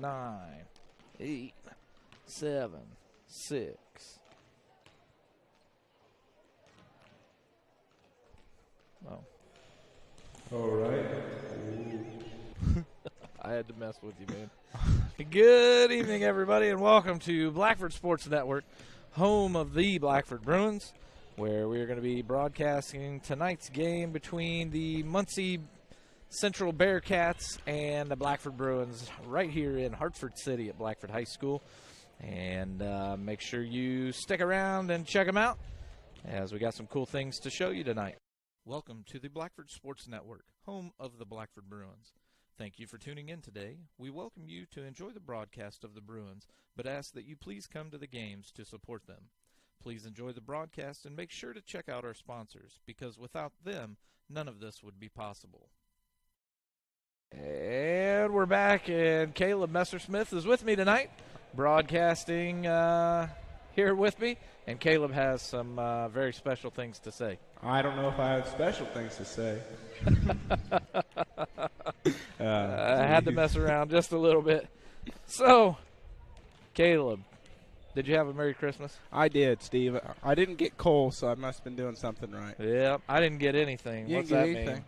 9, 8, 7, 6. Oh. All right. I had to mess with you, man. Good evening, everybody, and welcome to Blackford Sports Network, home of the Blackford Bruins, where we are going to be broadcasting tonight's game between the Muncie Central Bearcats and the Blackford Bruins right here in Hartford City at Blackford High School. And make sure you stick around and check them out, as we got some cool things to show you tonight. Welcome to the Blackford Sports Network, home of the Blackford Bruins. Thank you for tuning in today. We welcome you to enjoy the broadcast of the Bruins, but ask that you please come to the games to support them. Please enjoy the broadcast and make sure to check out our sponsors, because without them, none of this would be possible. And we're back, and Caleb Messersmith is with me tonight, broadcasting here with me, and Caleb has some very special things to say. I don't know if I have special things to say. I had to mess around just a little bit. So, Caleb, did you have a Merry Christmas? I did, Steve. I didn't get coal, so I must have been doing something right. Yep, I didn't get anything. You What's didn't that get anything? mean?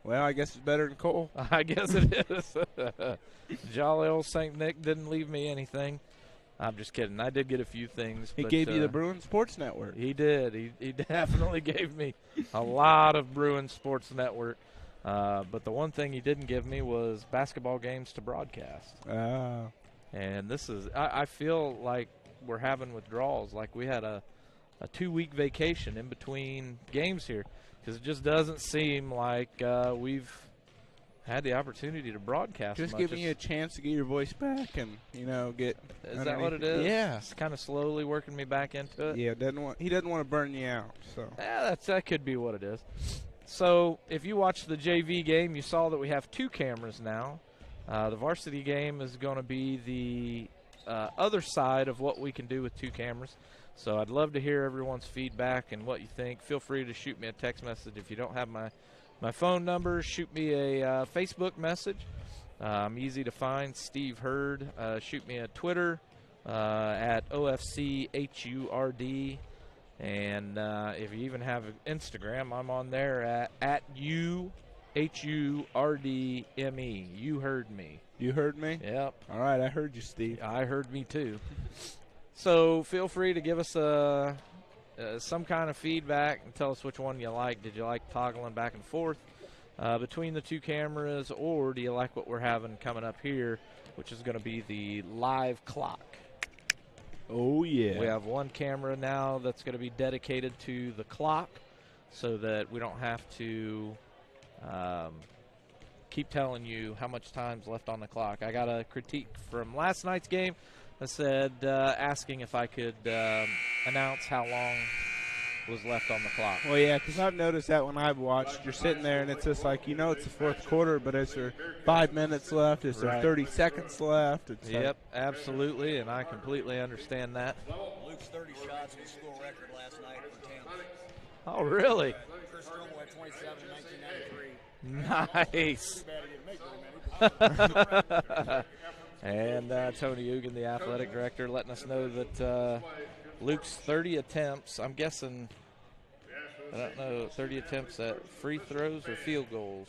Well, I guess it's better than coal. I guess it is. Jolly old St. Nick didn't leave me anything. I'm just kidding. I did get a few things. He gave you the Bruins Sports Network. He did. He definitely gave me a lot of Bruins Sports Network. But the one thing he didn't give me was basketball games to broadcast. And this is, I feel like we're having withdrawals. Like we had a 2-week vacation in between games here, because it just doesn't seem like we've had the opportunity to broadcast. Just giving you a chance to get your voice back and, get. Is that what it is? Yeah. It's kind of slowly working me back into it. Yeah, he doesn't want to burn you out. So. Yeah, that could be what it is. So if you watched the JV game, you saw that we have 2 cameras now. The varsity game is going to be the other side of what we can do with 2 cameras. So I'd love to hear everyone's feedback and what you think. Feel free to shoot me a text message. If you don't have my phone number, shoot me a Facebook message. I'm easy to find, Steve Hurd. Shoot me a Twitter at OFCHURD. And if you even have Instagram, I'm on there at UHURDME. You heard me. You heard me? Yep. All right, I heard you, Steve. I heard me too. So feel free to give us some kind of feedback and tell us which one you like. Did you like toggling back and forth between the 2 cameras, or do you like what we're having coming up here, which is going to be the live clock? Oh, yeah. We have 1 camera now that's going to be dedicated to the clock, so that we don't have to keep telling you how much time's left on the clock. I got a critique from last night's game that said, asking if I could announce how long was left on the clock. Well, yeah, because I've noticed that when I've watched, you're sitting there and it's just like, it's the 4th quarter, but is there 5 minutes left? Is there 30 seconds left? Yep, absolutely, and I completely understand that. Luke's 30 shots was school record last night for Tampa. Oh, really? Chris Stroll had 27 in 1993. Nice. And Tony Ugan, the athletic director, letting us know that Luke's 30 attempts, I'm guessing, 30 attempts at free throws or field goals?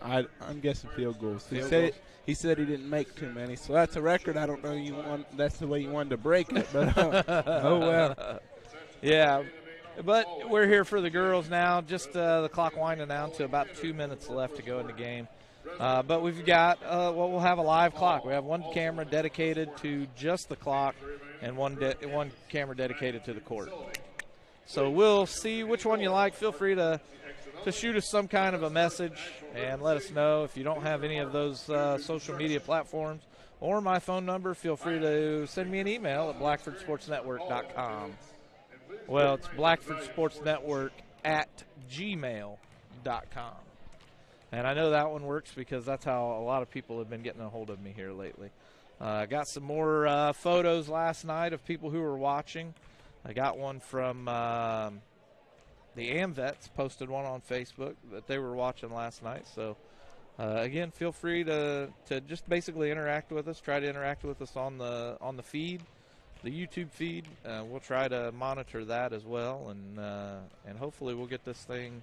I'm guessing field goals. He said he didn't make too many, so that's a record. I don't know that's the way you wanted to break it, but oh well. Yeah, but we're here for the girls now. Just the clock winding down to about 2 minutes left to go in the game. But we've got, we'll have a live clock. We have 1 camera dedicated to just the clock and one camera dedicated to the court. So we'll see which one you like. Feel free to shoot us some kind of a message and let us know. If you don't have any of those social media platforms or my phone number, feel free to send me an email at blackfordsportsnetwork.com. Well, it's blackfordsportsnetwork@gmail.com. And I know that one works because that's how a lot of people have been getting a hold of me here lately. Got some more photos last night of people who were watching. I got one from the AmVets, posted one on Facebook that they were watching last night. So again, feel free to just basically interact with us. Try to interact with us on the feed, the YouTube feed. We'll try to monitor that as well, and hopefully we'll get this thing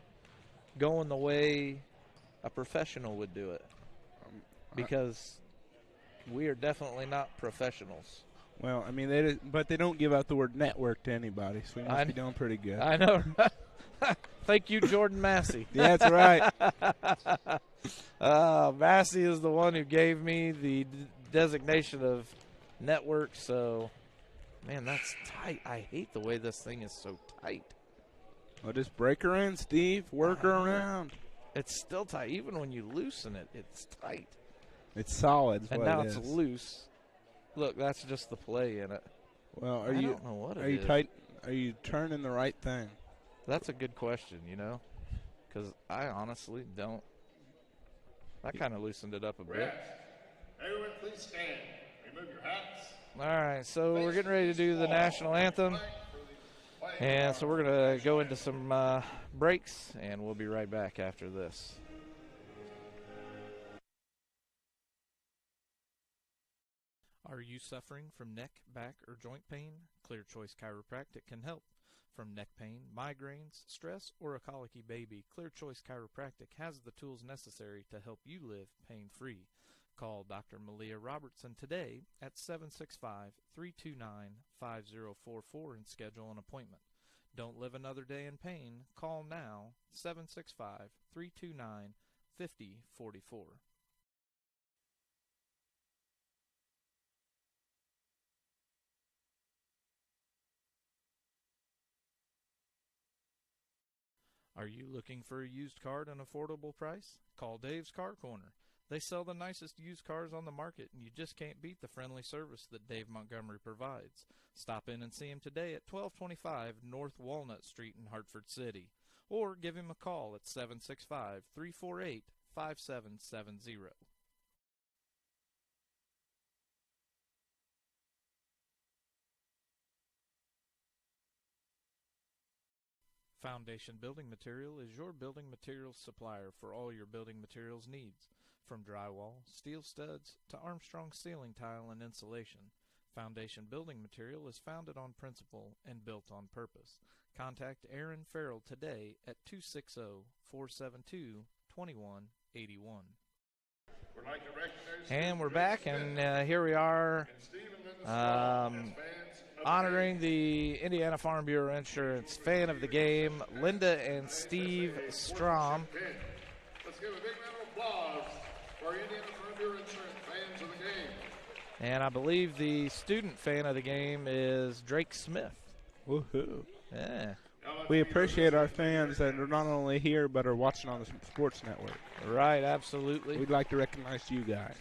going the way a professional would do it, because we are definitely not professionals. Well, I mean, they don't give out the word network to anybody, so we must be doing pretty good. I know. Thank you, Jordan Massey. Yeah, that's right. Massey is the one who gave me the designation of network, so, man, that's tight. I hate the way this thing is so tight. Well, just break her in, Steve. Work her around. It's still tight. Even when you loosen it, it's tight. It's solid. And now it's loose. Look, that's just the play in it. Well, I don't know what it is. Are you tight? Are you turning the right thing? That's a good question, because I honestly don't. That kind of loosened it up a bit. Everyone, please stand. Remove your hats. All right, so we're getting ready to do the national anthem. And so we're going to go into some breaks, and we'll be right back after this. Are you suffering from neck, back, or joint pain? Clear Choice Chiropractic can help. From neck pain, migraines, stress, or a colicky baby, Clear Choice Chiropractic has the tools necessary to help you live pain-free. Call Dr. Malia Robertson today at 765-329-5044 and schedule an appointment. Don't live another day in pain. Call now, 765-329-5044. Are you looking for a used car at an affordable price? Call Dave's Car Corner. They sell the nicest used cars on the market, and you just can't beat the friendly service that Dave Montgomery provides. Stop in and see him today at 1225 North Walnut Street in Hartford City, or give him a call at 765-348-5770. Foundation Building Material is your building materials supplier for all your building materials needs. From drywall, steel studs, to Armstrong ceiling tile and insulation, Foundation Building Material is founded on principle and built on purpose. Contact Aaron Farrell today at 260-472-2181. And we're back, and here we are honoring the Indiana Farm Bureau Insurance Fan of the Game, Linda and Steve Strom. Let's give a big round of applause for Indiana Farm Bureau Insurance Fans of the Game. And I believe the student fan of the game is Drake Smith. Woohoo. Yeah. We appreciate our fans that are not only here but are watching on the Sports Network. Right, absolutely. We'd like to recognize you guys.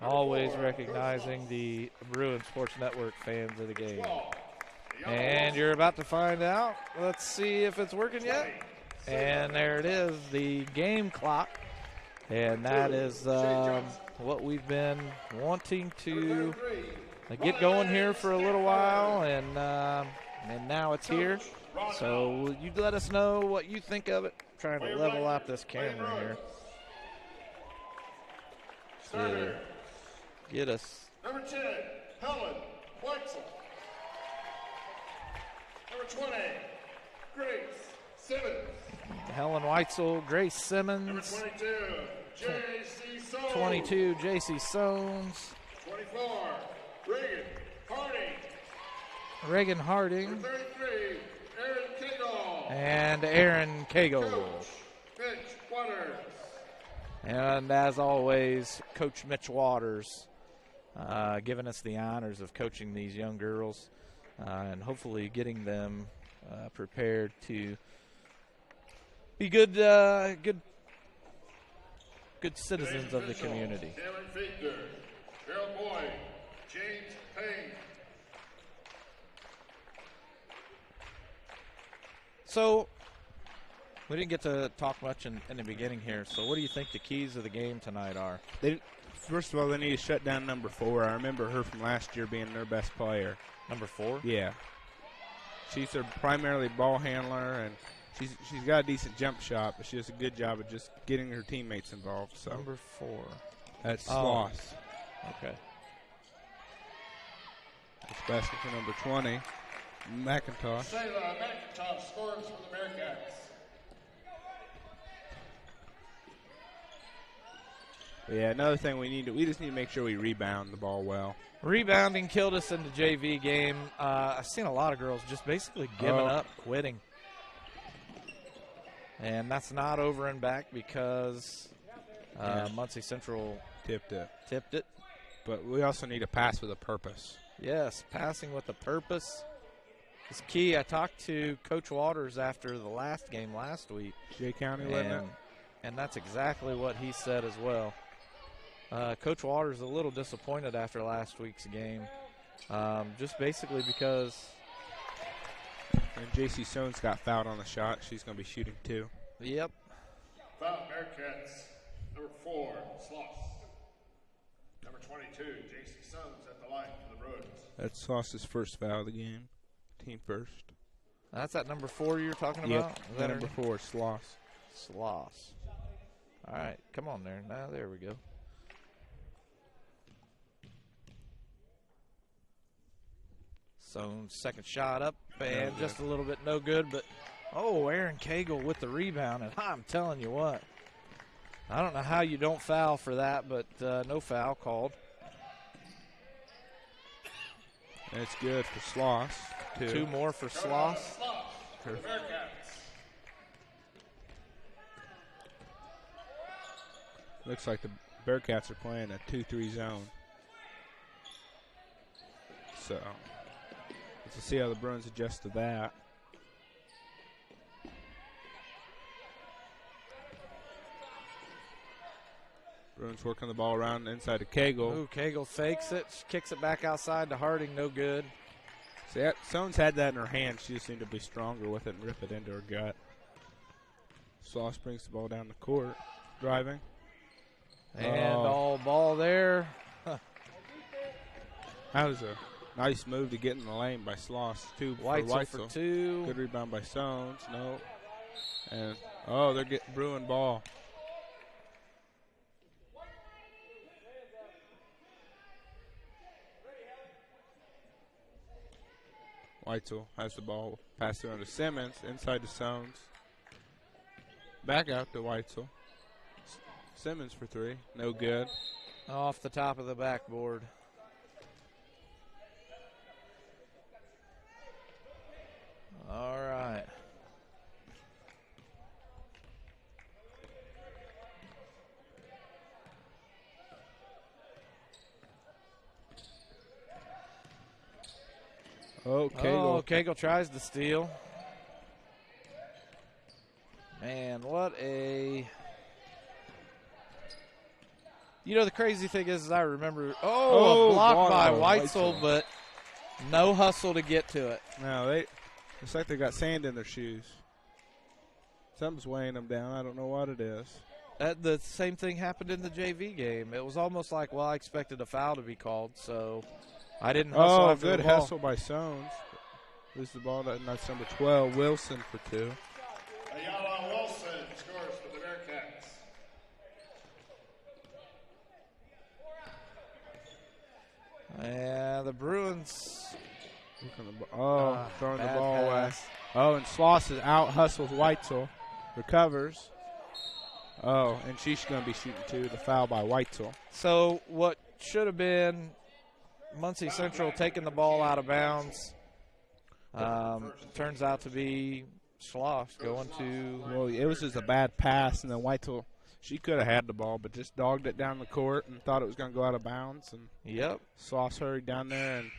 Always recognizing the Bruin Sports Network fans of the game. And you're about to find out. Let's see if it's working yet. And there it is, the game clock. And that is what we've been wanting to get going here for a little while. And now it's here. So you let us know what you think of it. I'm trying to level out this camera here. To get us. Number 10, Helen Weitzel. Number 20, Grace Simmons. Helen Weitzel, Grace Simmons. Number 22, J.C. Soanes. 22, J.C. Soanes. 24, Reagan Harding. Reagan Harding. Number 33, Aaron Cagle. And Aaron Cagle. Coach Mitch Waters. And as always, Coach Mitch Waters giving us the honors of coaching these young girls and hopefully getting them prepared to be good citizens of the community. Cameron Fiedler, Carol Boyd, James Payne. So, we didn't get to talk much in the beginning here. So, what do you think the keys of the game tonight are? First of all, they need to shut down number 4. I remember her from last year being their best player. Number 4? Yeah. She's their primarily ball handler, and She's got a decent jump shot, but she does a good job of just getting her teammates involved. So Number 4. that's Sloss. Okay. It's basket for number 20, McIntosh. Shayla McIntosh scores for the Bearcats. But yeah, another thing we just need to make sure we rebound the ball well. Rebounding killed us in the JV game. I've seen a lot of girls just basically giving up, quitting. And that's not over and back because Muncie Central Tipped it. But we also need a pass with a purpose. Yes, passing with a purpose is key. I talked to Coach Waters after the last game last week. Jay County, wasn't it? And that's exactly what he said as well. Coach Waters a little disappointed after last week's game, just basically because. And J.C. Sones got fouled on the shot. She's going to be shooting 2. Yep. Foul Bearcats. Number 4, Sloss. Number 22, J.C. Sons at the line for the Bruins. That's Sloss's first foul of the game. Team first. That's that number 4 you're talking Yep. about? Is that Number 4, Sloss. Sloss. All right, come on there. Now there we go. So second shot up and just a little bit no good, but Aaron Cagle with the rebound, and I'm telling you what, I don't know how you don't foul for that, but no foul called. And it's good for Sloss. 2 more for Sloss. For the Bearcats. Looks like the Bearcats are playing a 2-3 zone. So let's see how the Bruins adjust to that. Bruins working the ball around inside to Cagle. Ooh, Cagle fakes it, kicks it back outside to Harding, no good. See, Sones had that in her hand. She just needed to be stronger with it and rip it into her gut. Sloss brings the ball down the court, driving. And all ball there. That was a nice move to get in the lane by Sloss. 2 for Weitzel Weitzel. for 2. Good rebound by Sones. No. And, they're getting Bruin ball. Weitzel has the ball. Pass it on to Simmons. Inside to Sones. Back out to Weitzel. Simmons for 3. No good. Off the top of the backboard. All right. Cagle tries to steal. Man, what a... You know, the crazy thing is I remember, a block by Weitzel, but no hustle to get to it. No, it's like they got sand in their shoes. Something's weighing them down. I don't know what it is. The same thing happened in the JV game. It was almost like, I expected a foul to be called, so I didn't hustle after good the ball. hustle by Sones. Lose the ball. That's number 12, Wilson for 2. Ayala Wilson scores for the Bearcats. And the Bruins. Throwing the bad ball pass. away. And Sloss is out, hustles Weitzel, recovers. And she's going to be shooting 2. The foul by Weitzel. So what should have been Muncie Central taking the ball out of bounds turns out to be Sloss going to. Well, it was just a bad pass, and then Weitzel, she could have had the ball, but just dogged it down the court and thought it was going to go out of bounds. And yep. Sloss hurried down there and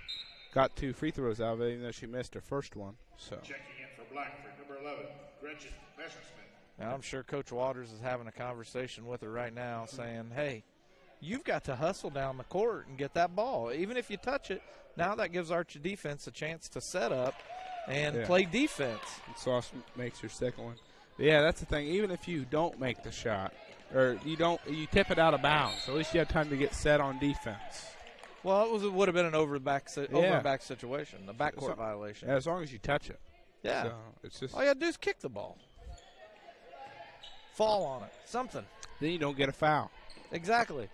got 2 free throws out of it, even though she missed her first one. So checking in for Blackford, number 11, Gretchen Messersmith. Now I'm sure Coach Waters is having a conversation with her right now saying, hey, you've got to hustle down the court and get that ball. Even if you touch it, now that gives our defense a chance to set up and play defense. And Sloss makes her second one. But yeah, that's the thing. Even if you don't make the shot, or you tip it out of bounds, so at least you have time to get set on defense. Well, it would have been an over back situation, a backcourt violation. Yeah, as long as you touch it. Yeah. So it's just All you got to do is kick the ball. Fall on it. Something. then you don't get a foul. Exactly.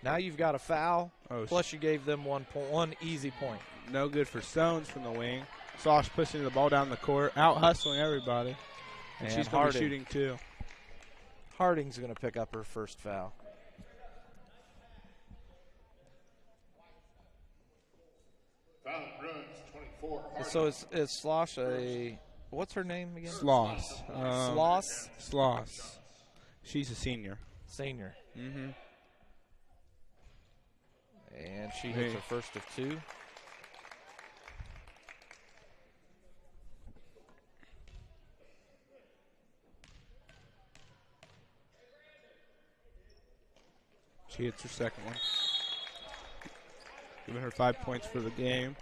Now you've got a foul, Oh, plus you gave them one easy point. no good for Stones from the wing. Slosh pushing the ball down the court, out hustling everybody. And she's going to be shooting too. Harding's going to pick up her first foul. Foul Bruins 24. So is Slosh a, what's her name again? Sloss. Sloss? Sloss. She's a senior. Senior. Mm-hmm. And she hits her first of two. She hits her second one. Giving her 5 points for the game.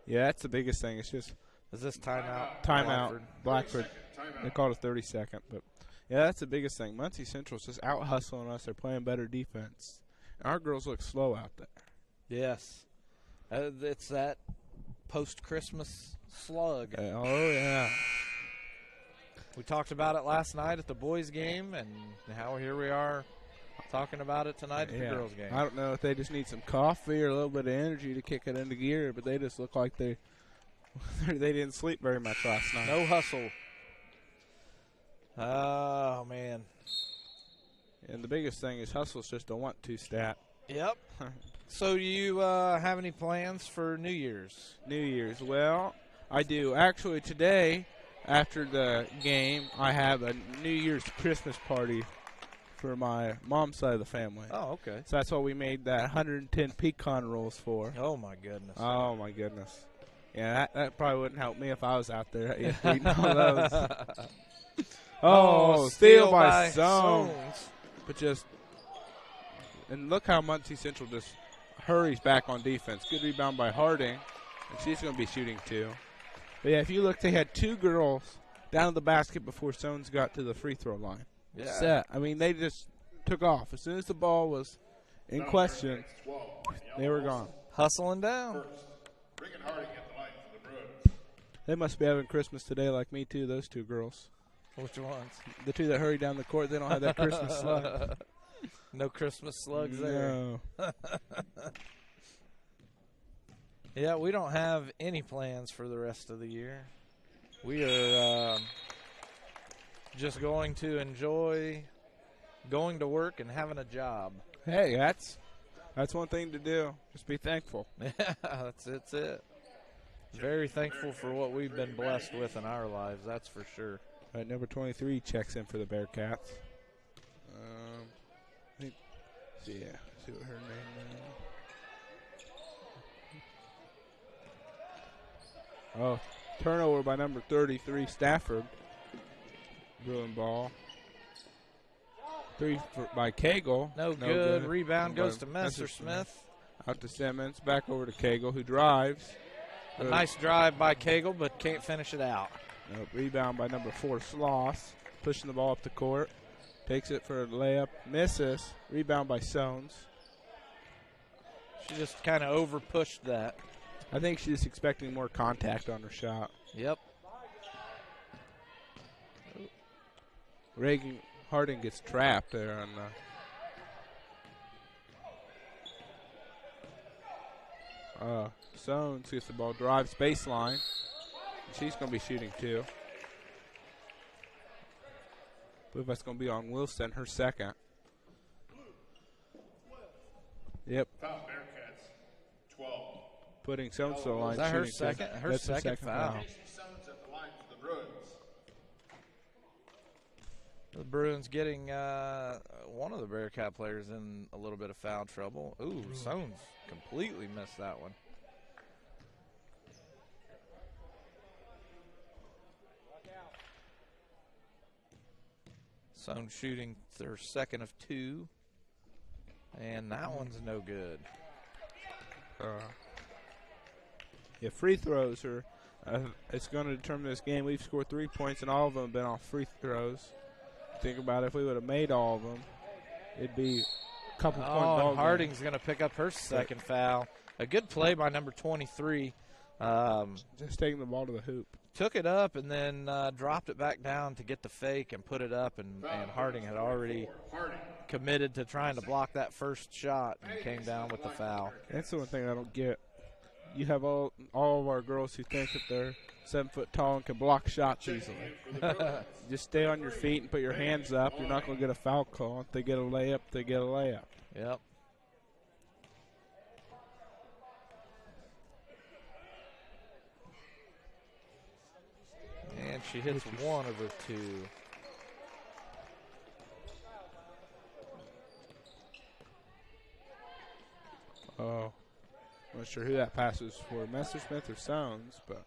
Yeah, that's the biggest thing. It's just Is this timeout? timeout. Blackford. They called a 30-second, but yeah, that's the biggest thing. Muncie Central's just out hustling us. They're playing better defense. Our girls look slow out there. Yes. It's that post-Christmas slug. Oh yeah. We talked about it last night at the boys' game, and how here we are talking about it tonight at the girls' game. I don't know if they just need some coffee or a little bit of energy to kick it into gear, but they just look like they didn't sleep very much last night. No hustle. Oh, man. And the biggest thing is hustle's just a want-to stat. Yep. So you have any plans for New Year's? New Year's. Well, I do. Actually, today, after the game, I have a New Year's Christmas party for my mom's side of the family. Oh, okay. So that's what we made that 110 pecan rolls for. Oh, my goodness. Oh, my goodness. Yeah, that probably wouldn't help me if I was out there eating all those. Oh, steal by Sones. But just, and look how Muncie Central just hurries back on defense. Good rebound by Harding, and she's going to be shooting too. But yeah, if you look, they had two girls down to the basket before Sones got to the free throw line. Yeah. Set. I mean, they just took off. As soon as the ball was in question, they were gone. Hustling down. Regan Harding at the line for the Bruins. They must be having Christmas today like me too, those two girls. Which ones? The two that hurry down the court, they don't have that Christmas slug. No Christmas slugs there. No. Yeah, we don't have any plans for the rest of the year. We are just going to enjoy going to work and having a job. Hey, that's one thing to do. Just be thankful. Yeah, that's it. Very thankful for what we've been blessed with in our lives, that's for sure. All right, number 23 checks in for the Bearcats. See what her name is. Oh, turnover by number 33, Stafford. Bruin ball. By Cagle. No good. Rebound goes to Messersmith. Out to Simmons. Back over to Cagle, who drives. A nice drive by Cagle, but can't finish it out. Nope. Rebound by number 4, Sloss. Pushing the ball up the court. Takes it for a layup. Misses. Rebound by Sones. She just kind of over-pushed that. I think she's expecting more contact on her shot. Yep. Reagan Harding gets trapped there on the Sones gets the ball, drives baseline. She's going to be shooting too. I believe that's going to be on Wilson, her second. Yep. Foul Bearcats 12. Putting Sones to the line. Is that her shooting second? two. Her That's second foul. JC Sons at the line for the Bruins. The Bruins getting one of the Bearcat players in a little bit of foul trouble. Ooh, Sones completely missed that one. Sones shooting their second of two. And that one's no good. Yeah, free throws are it's going to determine this game. We've scored 3 points, and all of them have been off free throws. Think about it, if we would have made all of them, it'd be couple-point ball game. Harding's going to pick up her second foul. A good play by number 23. Just taking the ball to the hoop. Took it up and then dropped it back down to get the fake and put it up, and Harding had already committed to trying to block that first shot and came down with the foul. That's the one thing I don't get. You have all of our girls who think that they're 7 foot tall and can block shots easily. Just stay on your feet and put your hands up. You're not going to get a foul call. If they get a layup, they get a layup. Yep. And she hits one of her two. Oh. I'm not sure who that pass was for, Messersmith or Sounds, but.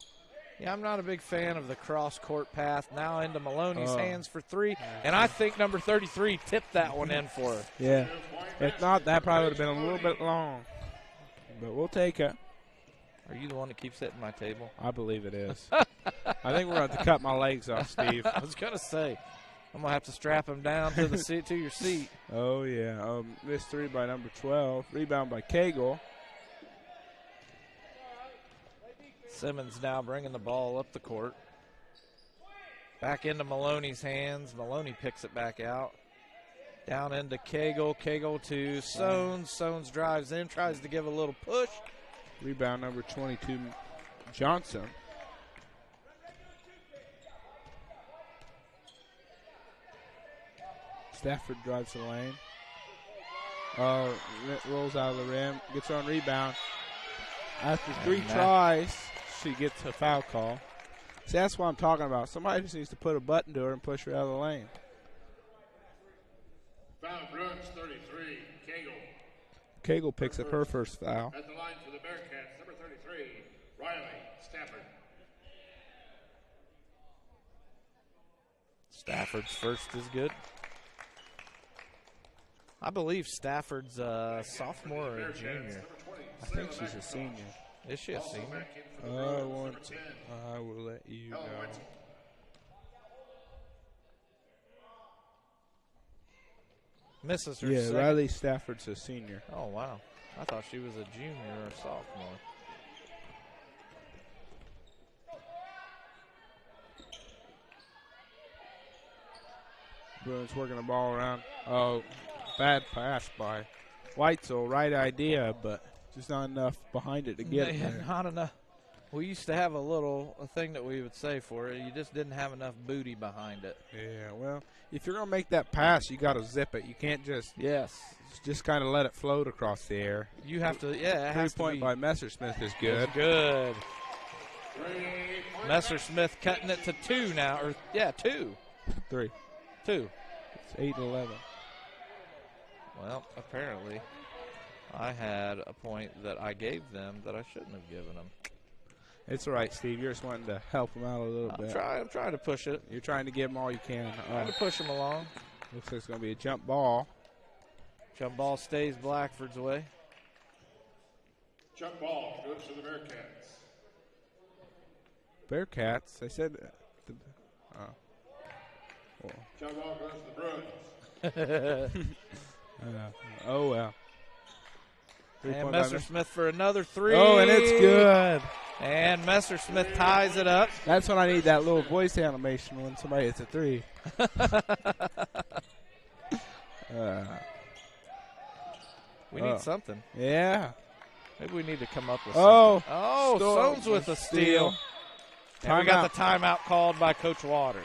Yeah, I'm not a big fan of the cross-court path. Now into Maloney's hands for three, and I think number 33 tipped that one in for her. Yeah. If not, that probably would have been a little bit long. But we'll take it. Are you the one that keeps hitting my table? I believe it is. I think we're going to have to cut my legs off, Steve. I was going to say, I'm going to have to strap him down to the seat, to your seat. Oh, yeah. Missed three by number 12. Rebound by Cagle. Simmons now bringing the ball up the court. Back into Maloney's hands. Maloney picks it back out. Down into Cagle. Cagle to Sones. Sones drives in, tries to give a little push. Rebound number 22, Johnson. Stafford drives the lane. Rolls out of the rim. Gets her on rebound. After three tries, she gets a foul call. See, that's what I'm talking about. Somebody just needs to put a button to her and push her out of the lane. Foul Bruins 33, Cagle. Cagle picks up her first foul. At the line for the Bearcats, number 33, Riley Stafford. Stafford's first is good. I believe Stafford's a sophomore or a junior. I think she's a senior. Is she a senior? I will let you know. Misses her Yeah, second. Riley Stafford's a senior. Oh, wow. I thought she was a junior or a sophomore. Bruins working the ball around. Oh, bad pass by Weitzel. Right idea, but just not enough behind it to get it there. Not enough. We used to have a thing that we would say for it. You just didn't have enough booty behind it. Yeah, well, if you're going to make that pass, you got to zip it. You can't just kind of let it float across the air. You have to, it has to be. 3-point by Messersmith is good. It's good. Messersmith cutting it to two now. Two. 3. 2. It's 8-11. Well, apparently I had a point that I gave them that I shouldn't have given them. It's all right, Steve. You're just wanting to help them out a little bit. I'm trying to push it. You're trying to give them all you can. Trying to push them along. Looks like it's going to be a jump ball. Jump ball stays Blackford's way. Jump ball goes to the Bearcats. Bearcats? I said that. Jump ball goes to the Bruins. Oh, well. And Messersmith for another three. Oh, and it's good. And Messersmith ties it up. That's when I need that little voice animation when somebody hits a 3. We need something. Yeah. Maybe we need to come up with something. Oh, Stones Sones with a steal. And we got the timeout called by Coach Waters.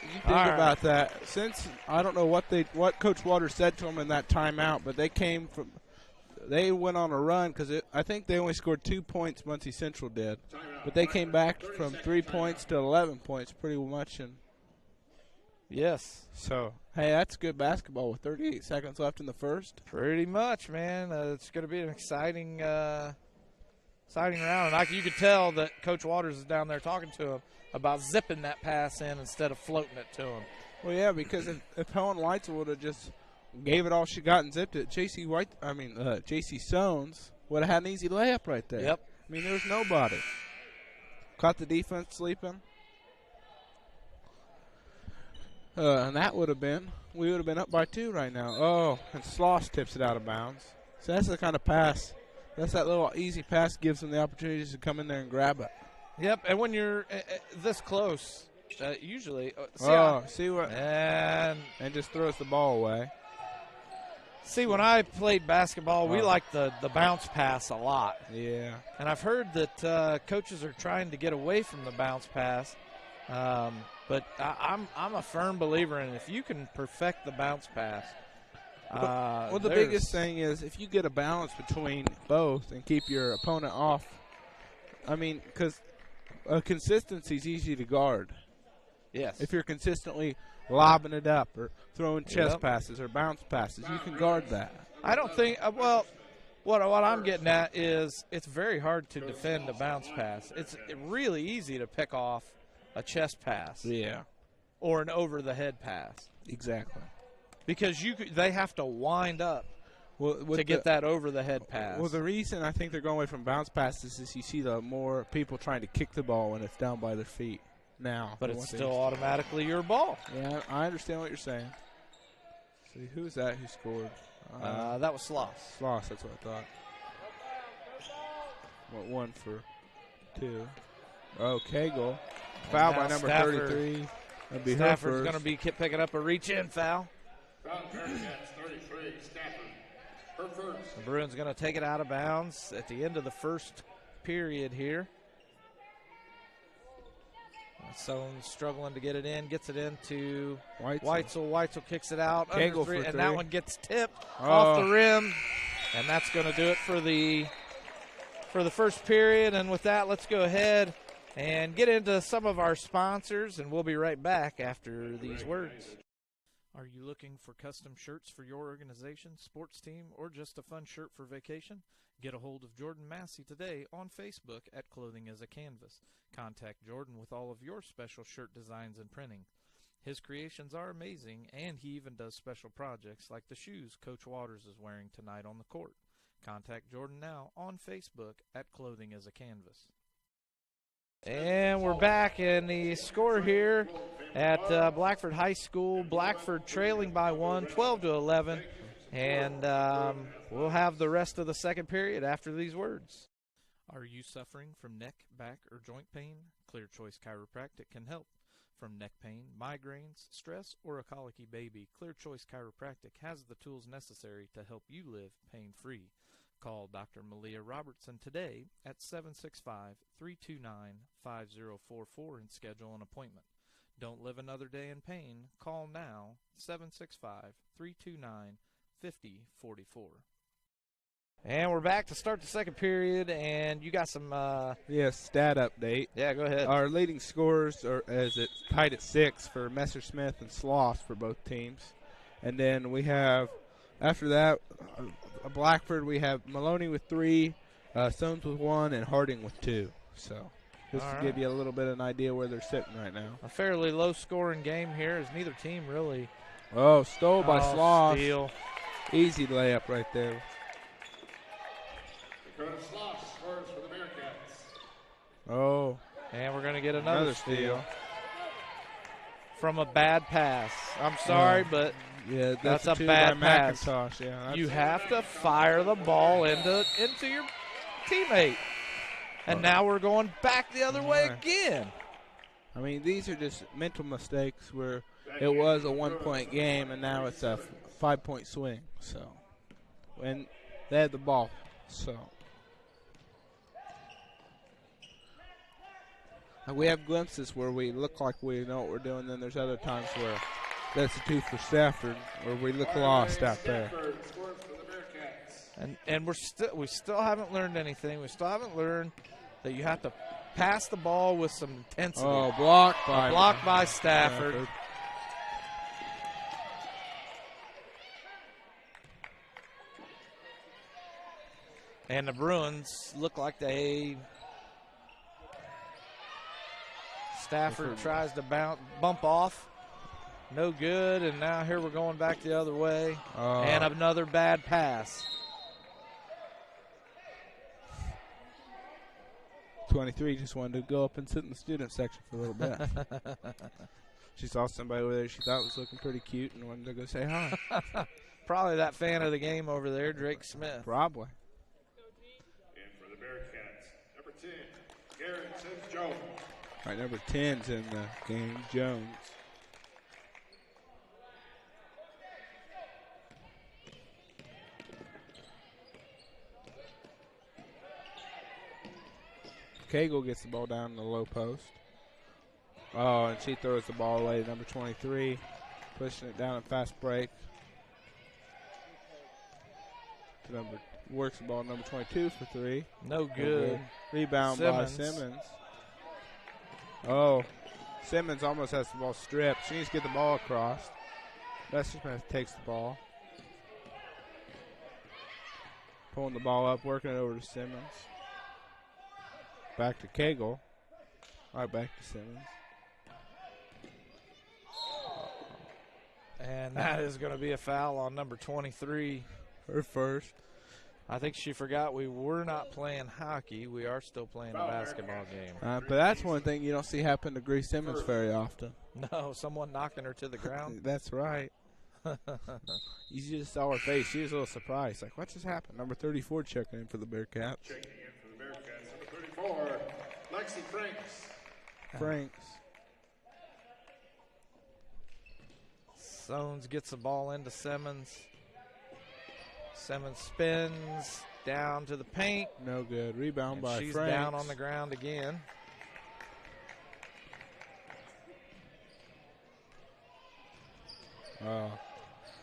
You think about that. Since I don't know what Coach Waters said to them in that timeout, but they went on a run because I think they only scored 2 points. Muncie Central did, but they came back from 3 points to 11 points pretty much. And yes, so hey, that's good basketball with 38 seconds left in the first. Pretty much, man. It's going to be an exciting round, and you could tell that Coach Waters is down there talking to him about zipping that pass in instead of floating it to him. Well, yeah, because if Helen Weitzel would have just gave it all she got and zipped it, J.C. Sones would have had an easy layup right there. Yep. I mean, there was nobody. Caught the defense sleeping. And that would have been, we would have been up by 2 right now. Oh, and Sloss tips it out of bounds. So that's the kind of pass. That's that little easy pass gives them the opportunities to come in there and grab it. Yep, and when you're this close, usually. See what? And just throws the ball away. See, when I played basketball, we liked the bounce pass a lot. Yeah. And I've heard that coaches are trying to get away from the bounce pass. But I'm a firm believer in if you can perfect the bounce pass. Well, the biggest thing is if you get a balance between both and keep your opponent off. I mean, because consistency is easy to guard. Yes. If you're consistently lobbing it up or throwing chest passes or bounce passes, you can guard that. I don't think well, what I'm getting at is it's very hard to defend a bounce pass. It's really easy to pick off a chest pass. Yeah. Or an over-the-head pass. Exactly. Because they have to wind up to get that over-the-head pass. Well, the reason I think they're going away from bounce passes is you see the more people trying to kick the ball when it's down by their feet now. But it's still automatically your ball. Yeah, I understand what you're saying. See, who's that who scored? That was Sloss. Sloss, that's what I thought. What, 1 for 2. Oh, Cagle. Foul by number Stafford. 33. That'd be Stafford's going to be picking up a reach-in foul. Foul, Bearcats 33, Stafford. Her first. The Bruins going to take it out of bounds at the end of the first period here. Soane's struggling to get it in, gets it into Weitzel. Weitzel kicks it out, under 3, and that one gets tipped off the rim, and that's going to do it for the first period. And with that, let's go ahead and get into some of our sponsors, and we'll be right back after these words. Are you looking for custom shirts for your organization, sports team, or just a fun shirt for vacation? Get a hold of Jordan Massey today on Facebook at Clothing as a Canvas. Contact Jordan with all of your special shirt designs and printing. His creations are amazing, and he even does special projects like the shoes Coach Waters is wearing tonight on the court. Contact Jordan now on Facebook at Clothing as a Canvas. And we're back in the score here at Blackford High School. Blackford trailing by 1, 12-11. And we'll have the rest of the second period after these words. Are you suffering from neck, back, or joint pain? Clear Choice Chiropractic can help. From neck pain, migraines, stress, or a colicky baby, Clear Choice Chiropractic has the tools necessary to help you live pain-free. Call Dr. Malia Robertson today at 765-329-5044 and schedule an appointment. Don't live another day in pain. Call now, 765-329-5044. And we're back to start the second period, and you got some stat update. Yeah, go ahead. Our leading scorers are tied at 6 for Messersmith and Sloss for both teams. And then we have, after that, Blackford, we have Maloney with 3, Stones with 1, and Harding with 2. So just to give you a little bit of an idea where they're sitting right now. A fairly low-scoring game here as neither team really. Oh, stole by Sloss. Steal. Easy layup right there. Dakota Sloss scores for the Bearcats. Oh. And we're going to get another steal. From a bad pass. I'm sorry, but yeah, that's a bad pass. McIntosh. Yeah, you have to fire the ball into your teammate. And now we're going back the other way again. I mean, these are just mental mistakes where it was a 1-point game and now it's a 5-point swing. So, and they had the ball. So, and we have glimpses where we look like we know what we're doing. Then there's other times where that's a 2 for Stafford, where we look lost out there. And we still haven't learned anything. We still haven't learned that you have to pass the ball with some intensity. Oh, blocked by Stafford. And the Bruins look like Stafford tries to bump off. No good, and now here we're going back the other way. And another bad pass. 23 just wanted to go up and sit in the student section for a little bit. She saw somebody over there she thought was looking pretty cute and wanted to go say hi. Probably that fan of the game over there, Drake Smith. Probably. And for the Bearcats, number 10, Garrison Jones. All right, number 10's in the game, Jones. Cagle gets the ball down in the low post. Oh, and she throws the ball away to number 23, pushing it down a fast break. Works the ball to number 22 for 3. No good. Rebound by Simmons. Oh, Simmons almost has the ball stripped. She needs to get the ball across. Messersmith takes the ball. Pulling the ball up, working it over to Simmons. Back to Cagle. All right, back to Simmons. And that is going to be a foul on number 23. Her first. I think she forgot we were not playing hockey. We are still playing a basketball game. But that's one thing you don't see happen to Grace Simmons very often. No, someone knocking her to the ground. That's right. You just saw her face. She was a little surprised. Like, what just happened? Number 34 checking in for the Bearcats. Checking in for the Bearcats, number 34, Lexi Franks. Franks. Sones gets the ball into Simmons. Simmons spins down to the paint. No good. Rebound by she's Franks. Down on the ground again.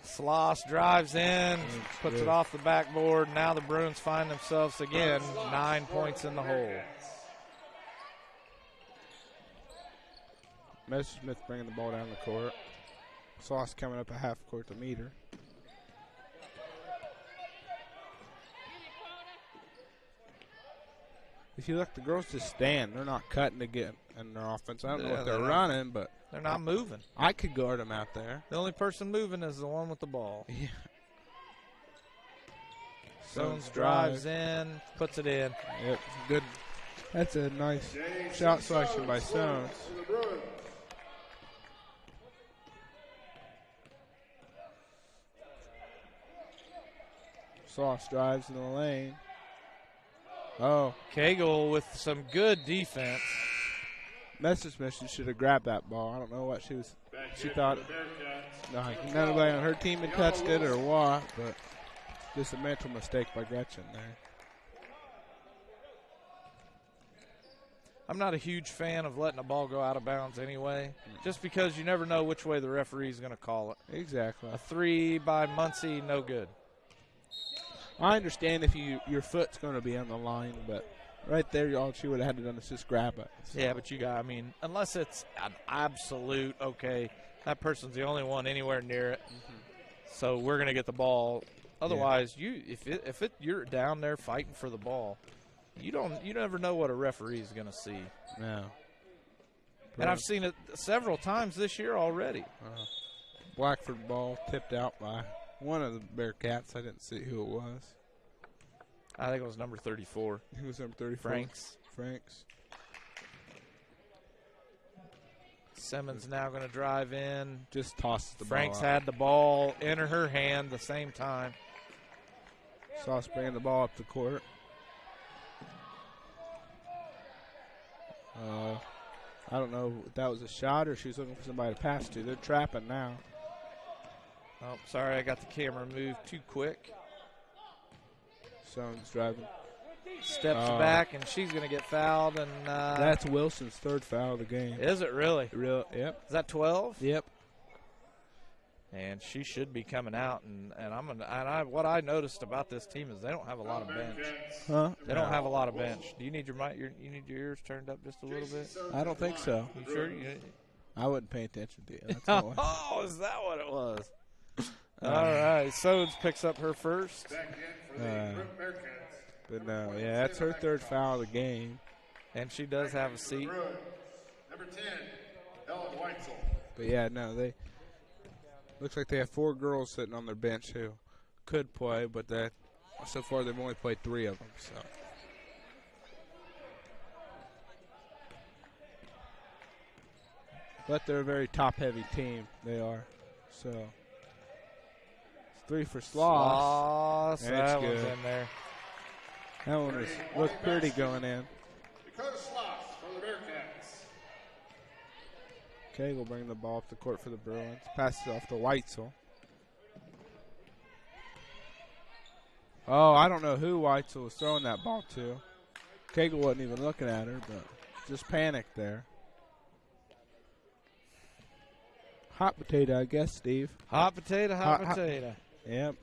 Sloss drives in, puts it off the backboard. Now the Bruins find themselves again 9 points in the hole. Messersmith bringing the ball down the court. Sloss coming up a half court to meet her. If you look, the girls just stand. They're not cutting to get in their offense. I don't know what they're running, but they're not moving. I could guard them out there. The only person moving is the one with the ball. Yeah. Sones drives in, puts it in. Yep, good. That's a nice shot selection by Sones. Sloss drives in the lane. Oh. Cagle with some good defense. Messersmith should have grabbed that ball. I don't know what she thought. Nobody on her team had touched it or what, but just a mental mistake by Gretchen there. I'm not a huge fan of letting a ball go out of bounds anyway, just because you never know which way the referee is going to call it. Exactly. A 3 by Muncie, no good. I understand if your foot's going to be on the line, but right there, all she would have had to done is just grab it. So. Yeah, but unless it's an absolute, okay, that person's the only one anywhere near it, so we're going to get the ball. Otherwise, if you're down there fighting for the ball, you never know what a referee is going to see. No. And I've seen it several times this year already. Blackford ball tipped out by one of the Bearcats. I didn't see who it was. I think it was number 34. Who was number 34? Franks. Simmons now going to drive in. Just tosses the Franks ball out. had the ball in her hand the same time. Sauce bringing the ball up the court. I don't know if that was a shot or she was looking for somebody to pass to. They're trapping now. Oh, sorry, I got the camera moved too quick. Sones driving. Steps back, and she's going to get fouled. And that's Wilson's third foul of the game. Is it really? Yep. Is that 12? Yep. And she should be coming out. And what I noticed about this team is they don't have a lot of bench. Huh? They don't have a lot of bench. Do you need your mic? You need your ears turned up just a little bit? I don't think so. You sure? I wouldn't pay attention to you. That's all. Oh, is that what it was? All right. Sodes picks up her first. But no, yeah, that's her third foul of the game. And she does have a seat. Number 10, Ellen Weitzel. But yeah, no, they looks like they have 4 girls sitting on their bench who could play, but so far they've only played 3 of them. So. But they're a very top-heavy team. They are. So, 3 for Sloss. And that it's one's good. in there. That one looked pretty going in. Dakota Sloss for the Bearcats. Okay, we'll bring the ball up the court for the Bruins. Pass it off to Weitzel. Oh, I don't know who Weitzel was throwing that ball to. Cagle wasn't even looking at her, but just panicked there. Hot potato, I guess, Steve. Hot potato, hot potato. Yep.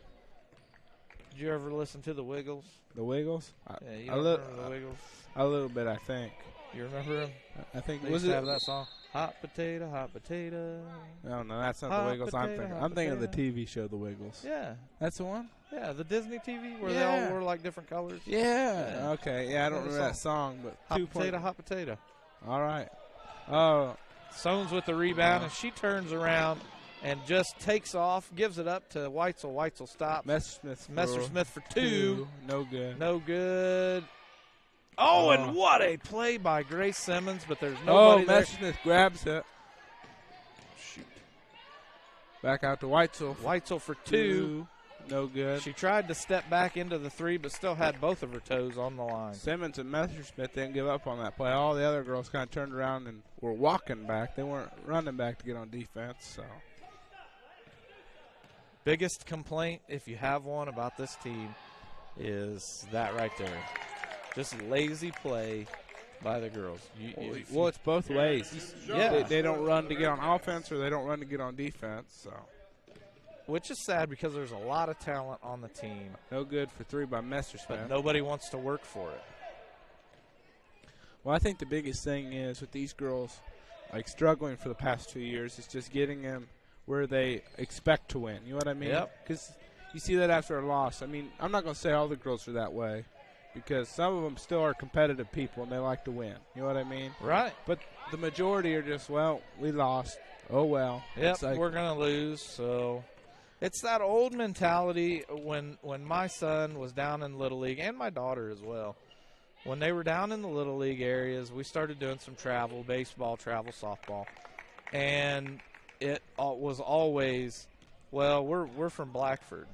Did you ever listen to the Wiggles? The Wiggles? Yeah, you remember the Wiggles? A little bit, I think. You remember them? I think They was used to it have that song. Hot potato, hot potato. No, that's not Hot the Wiggles I'm potato, thinking. hot I'm thinking of the potato. TV show The Wiggles. Yeah. That's the one? Yeah, the Disney TV where they Yeah. all wore like different colors. Yeah. Okay. Yeah, I don't Yeah, the remember that song, but Hot 2 potato, point. hot potato. All right. Oh, Soanes with the rebound, and she turns around and just takes off, gives it up to Weitzel. Weitzel stops. Messersmith for 2. No good. No good. Oh, Oh. and what a play by Grace Simmons, but there's Oh, nobody there. Messersmith grabs it. Shoot. Back out to Weitzel. Weitzel for 2. No good. She tried to step back into the 3, but still had both of her toes on the line. Simmons and Messersmith didn't give up on that play. All the other girls kind of turned around and were walking back. They weren't running back to get on defense. So Biggest complaint, if you have one, about this team is that right there. Just lazy play by the girls. Well, it's both ways. Yeah. They don't run to get on offense or they don't run to get on defense. So Which is sad because there's a lot of talent on the team, no good for 3 by Messersmith. but nobody wants to work for it. Well, I think the biggest thing is with these girls, like struggling for the past 2 years, is just getting them where they expect to win. You know what I mean? Yep. Because you see that after a loss. I mean, I'm not going to say all the girls are that way because some of them still are competitive people and they like to win. You know what I mean? Right. But the majority are just, well, we lost. Oh, well. Yep, It's like, we're going to lose. So it's that old mentality when my son was down in Little League, and my daughter as well. When they were down in the Little League areas, we started doing some travel, baseball, travel, softball. And it was always, well, we're from Blackford.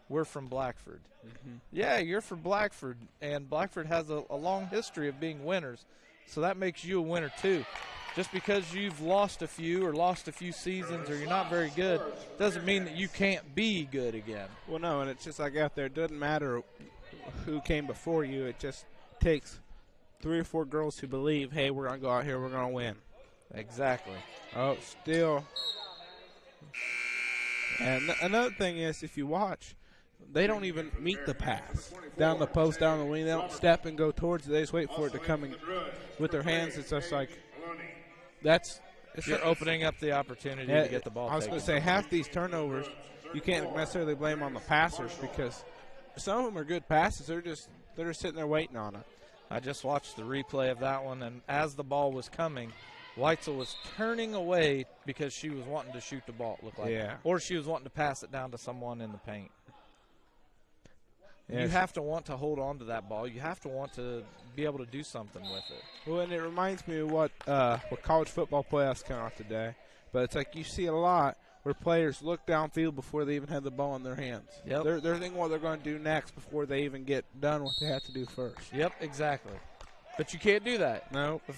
We're from Blackford. Mm-hmm. Yeah, you're from Blackford, and Blackford has a long history of being winners. So that makes you a winner too. Just because you've lost a few or lost a few seasons or you're not very good doesn't mean that you can't be good again. Well, no, and it's just like out there. It doesn't matter who came before you. It just takes 3 or 4 girls who believe, hey, we're going to go out here, we're going to win. Exactly. Oh, still. And another thing is, if you watch, they don't even meet the pass. Down the post, down the wing, they don't step and go towards it. They just wait for it to come in with their hands. It's just like, that's. You're opening up the opportunity to get the ball I was going to say, half these turnovers, you can't necessarily blame on the passers because some of them are good passes. They're just sitting there waiting on it. I just watched the replay of that one, and as the ball was coming, Weitzel was turning away because she was wanting to shoot the ball, it looked like. Yeah. Or she was wanting to pass it down to someone in the paint. Yeah, you have to want to hold on to that ball. You have to want to be able to do something with it. Well, and it reminds me of what college football playoffs came out today. But it's like you see a lot where players look downfield before they even have the ball in their hands. Yep. They're thinking what they're going to do next before they even get done what they have to do first. Yep, exactly. But you can't do that. No. The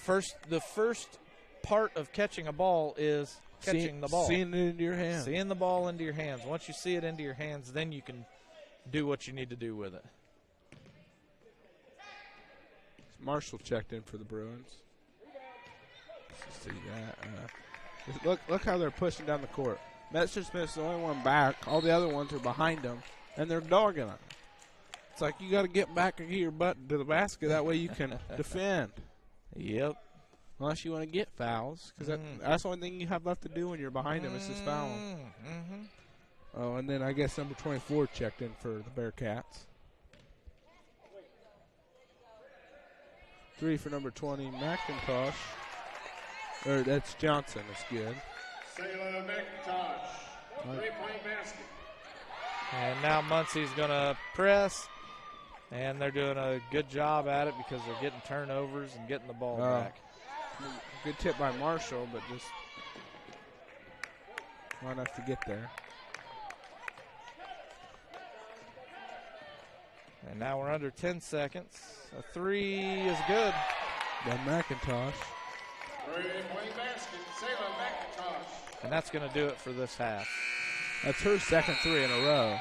first part of catching a ball is catching the ball. Seeing it into your hands. Seeing the ball into your hands. Once you see it into your hands, then you can do what you need to do with it. Marshall checked in for the Bruins. Let's see that. Look how they're pushing down the court. Messersmith's the only one back. All the other ones are behind him, and they're dogging him. It's like you got to get back and get your butt to the basket. That way you can defend. Yep. Unless you want to get fouls, because that's the only thing you have left to do when you're behind him is just foul him. Mm-hmm. Oh, and then I guess number 24 checked in for the Bearcats. 3 for number 20, McIntosh. Or that's Johnson. That's good. Sayla McIntosh, 3-point basket. And now Muncie's going to press, and they're doing a good job at it because they're getting turnovers and getting the ball back. Good tip by Marshall, but just Not enough to get there. And now we're under 10 seconds. A three is good. By McIntosh. 3-point basket, Salem McIntosh. And that's going to do it for this half. That's her second three in a row.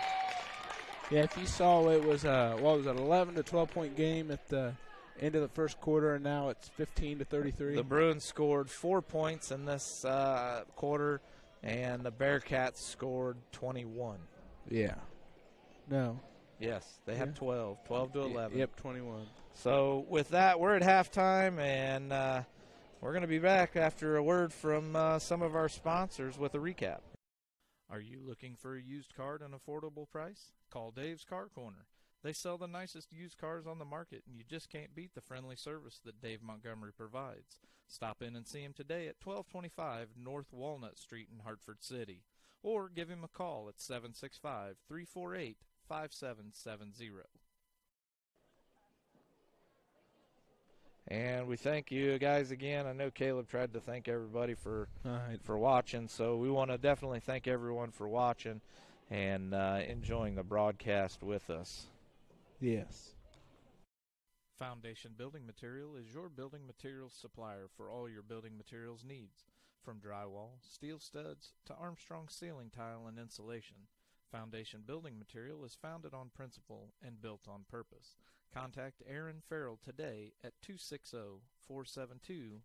Yeah, if you saw, it was 11 to 12-point game at the end of the first quarter, and now it's 15 to 33. The Bruins scored 4 points in this quarter, and the Bearcats scored 21. Yeah. No. Yes, they have 12 to 11. Yep, 21. So with that, we're at halftime, and we're going to be back after a word from some of our sponsors with a recap. Are you looking for a used car at an affordable price? Call Dave's Car Corner. They sell the nicest used cars on the market, and you just can't beat the friendly service that Dave Montgomery provides. Stop in and see him today at 1225 North Walnut Street in Hartford City, or give him a call at 765-348-5770. And we thank you guys again. I know Caleb tried to thank everybody for watching, so we want to definitely thank everyone for watching and enjoying the broadcast with us. Yes. Foundation Building Material is your building materials supplier for all your building materials needs, from drywall, steel studs, to Armstrong ceiling tile and insulation. Foundation Building Material is founded on principle and built on purpose. Contact Aaron Farrell today at 260-472-2181.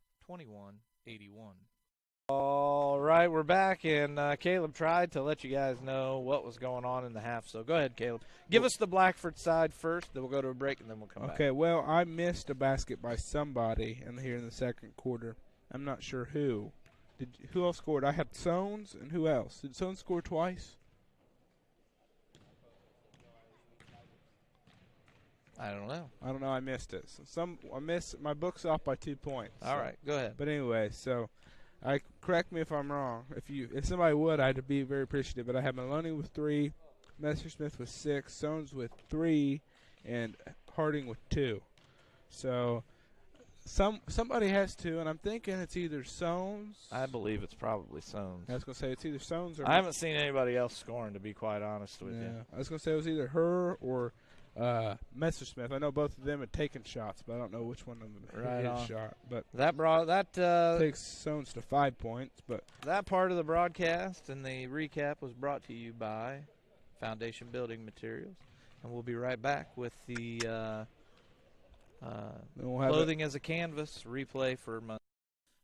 All right, we're back, and Caleb tried to let you guys know what was going on in the half. So go ahead, Caleb. Give us the Blackford side first, then we'll go to a break, and then we'll come back. Okay, well, I missed a basket by somebody here in the second quarter. I'm not sure who. Who else scored? I had Sones, and who else? Did Sones score twice? I don't know. I missed it. My book's off by 2 points. All right, go ahead. But anyway, so correct me if I'm wrong. If somebody would, I'd be very appreciative. But I have Maloney with 3, Messersmith with 6, Sones with 3, and Harding with 2. So somebody has 2, and I'm thinking it's either Sones. I believe it's probably Sones. I was gonna say it's either Sones or. I haven't seen anybody else scoring, to be quite honest with you. I was gonna say it was either her or Messersmith. I know both of them had taken shots, but I don't know which one of them hit his shot. But that takes Sones to 5 points. But that part of the broadcast and the recap was brought to you by Foundation Building Materials, and we'll be right back with the Clothing as a Canvas replay for Muncie.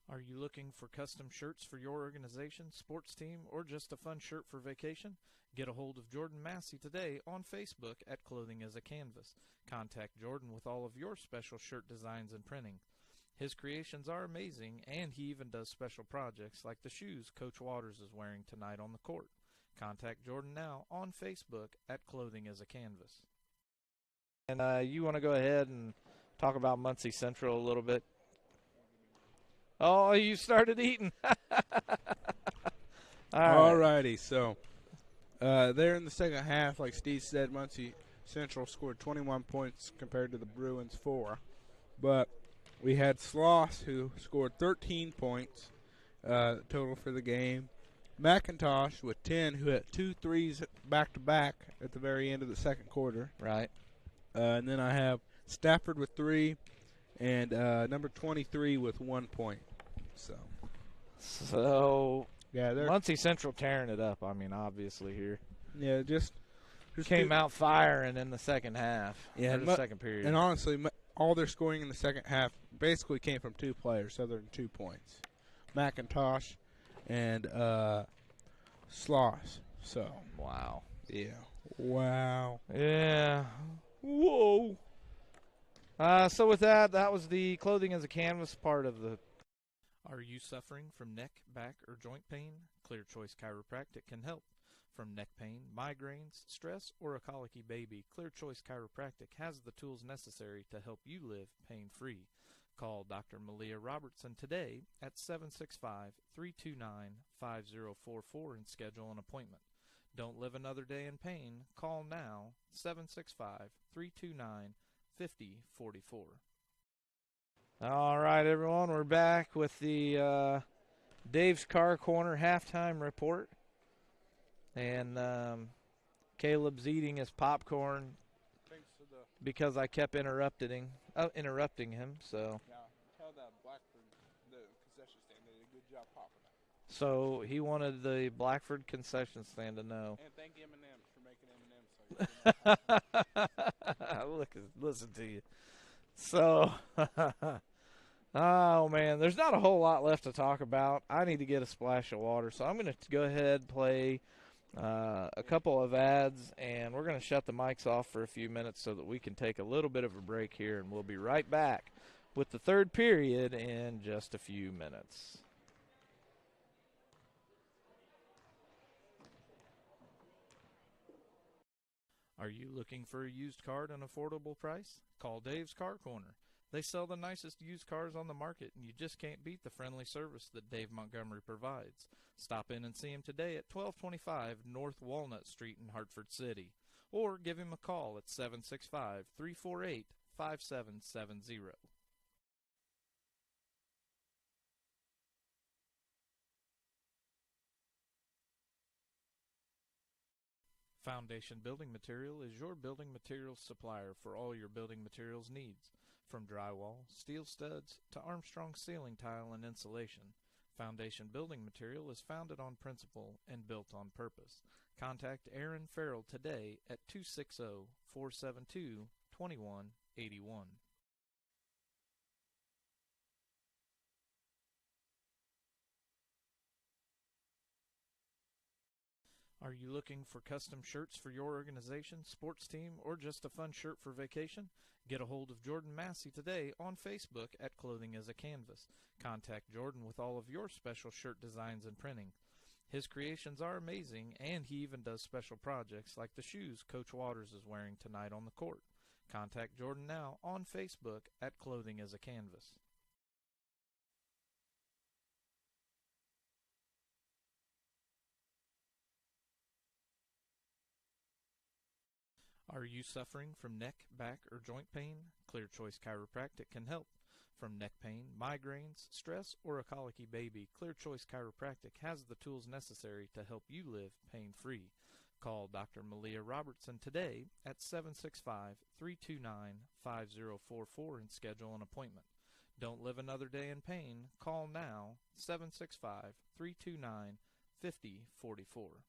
Are you looking for custom shirts for your organization, sports team, or just a fun shirt for vacation? Get a hold of Jordan Massey today on Facebook at Clothing as a Canvas. Contact Jordan with all of your special shirt designs and printing. His creations are amazing, and he even does special projects like the shoes Coach Waters is wearing tonight on the court. Contact Jordan now on Facebook at Clothing as a Canvas. And you want to go ahead and talk about Muncie Central a little bit? Oh, you started eating. All righty, so there in the second half, like Steve said, Muncie Central scored 21 points compared to the Bruins 4. But we had Sloss, who scored 13 points total for the game. McIntosh with 10, who had 2 threes back-to-back at the very end of the second quarter. Right. And then I have Stafford with 3 and number 23 with 1 point. So yeah, Muncie Central tearing it up, I mean, obviously here. Yeah, just came out firing in the second half. Yeah, the second period. And honestly, all their scoring in the second half basically came from 2 players other than 2 points. McIntosh and Sloss. So wow. Yeah. Wow. Yeah. Whoa. So with that was the Clothing as a Canvas part of the. Are you suffering from neck, back, or joint pain? Clear Choice Chiropractic can help. From neck pain, migraines, stress, or a colicky baby, Clear Choice Chiropractic has the tools necessary to help you live pain-free. Call Dr. Malia Robertson today at 765-329-5044 and schedule an appointment. Don't live another day in pain. Call now, 765-329-5044. All right, everyone, we're back with the Dave's Car Corner halftime report. And Caleb's eating his popcorn because I kept interrupting him. So. Yeah, tell that Blackford, the concession stand, they did a good job popping it. So he wanted the Blackford concession stand to know. And thank M&M for making M&M. So Listen to you. So, oh man, there's not a whole lot left to talk about. I need to get a splash of water, so I'm going to go ahead and play a couple of ads, and we're going to shut the mics off for a few minutes so that we can take a little bit of a break here, and we'll be right back with the third period in just a few minutes. Are you looking for a used car at an affordable price? Call Dave's Car Corner. They sell the nicest used cars on the market, and you just can't beat the friendly service that Dave Montgomery provides. Stop in and see him today at 1225 North Walnut Street in Hartford City, or give him a call at 765-348-5770. Foundation Building Material is your building materials supplier for all your building materials needs. From drywall, steel studs, to Armstrong ceiling tile and insulation, Foundation Building Material is founded on principle and built on purpose. Contact Aaron Farrell today at 260-472-2181. Are you looking for custom shirts for your organization, sports team, or just a fun shirt for vacation? Get a hold of Jordan Massey today on Facebook at Clothing as a Canvas. Contact Jordan with all of your special shirt designs and printing. His creations are amazing, and he even does special projects like the shoes Coach Waters is wearing tonight on the court. Contact Jordan now on Facebook at Clothing as a Canvas. Are you suffering from neck, back, or joint pain? Clear Choice Chiropractic can help. From neck pain, migraines, stress, or a colicky baby, Clear Choice Chiropractic has the tools necessary to help you live pain-free. Call Dr. Malia Robertson today at 765-329-5044 and schedule an appointment. Don't live another day in pain. Call now, 765-329-5044.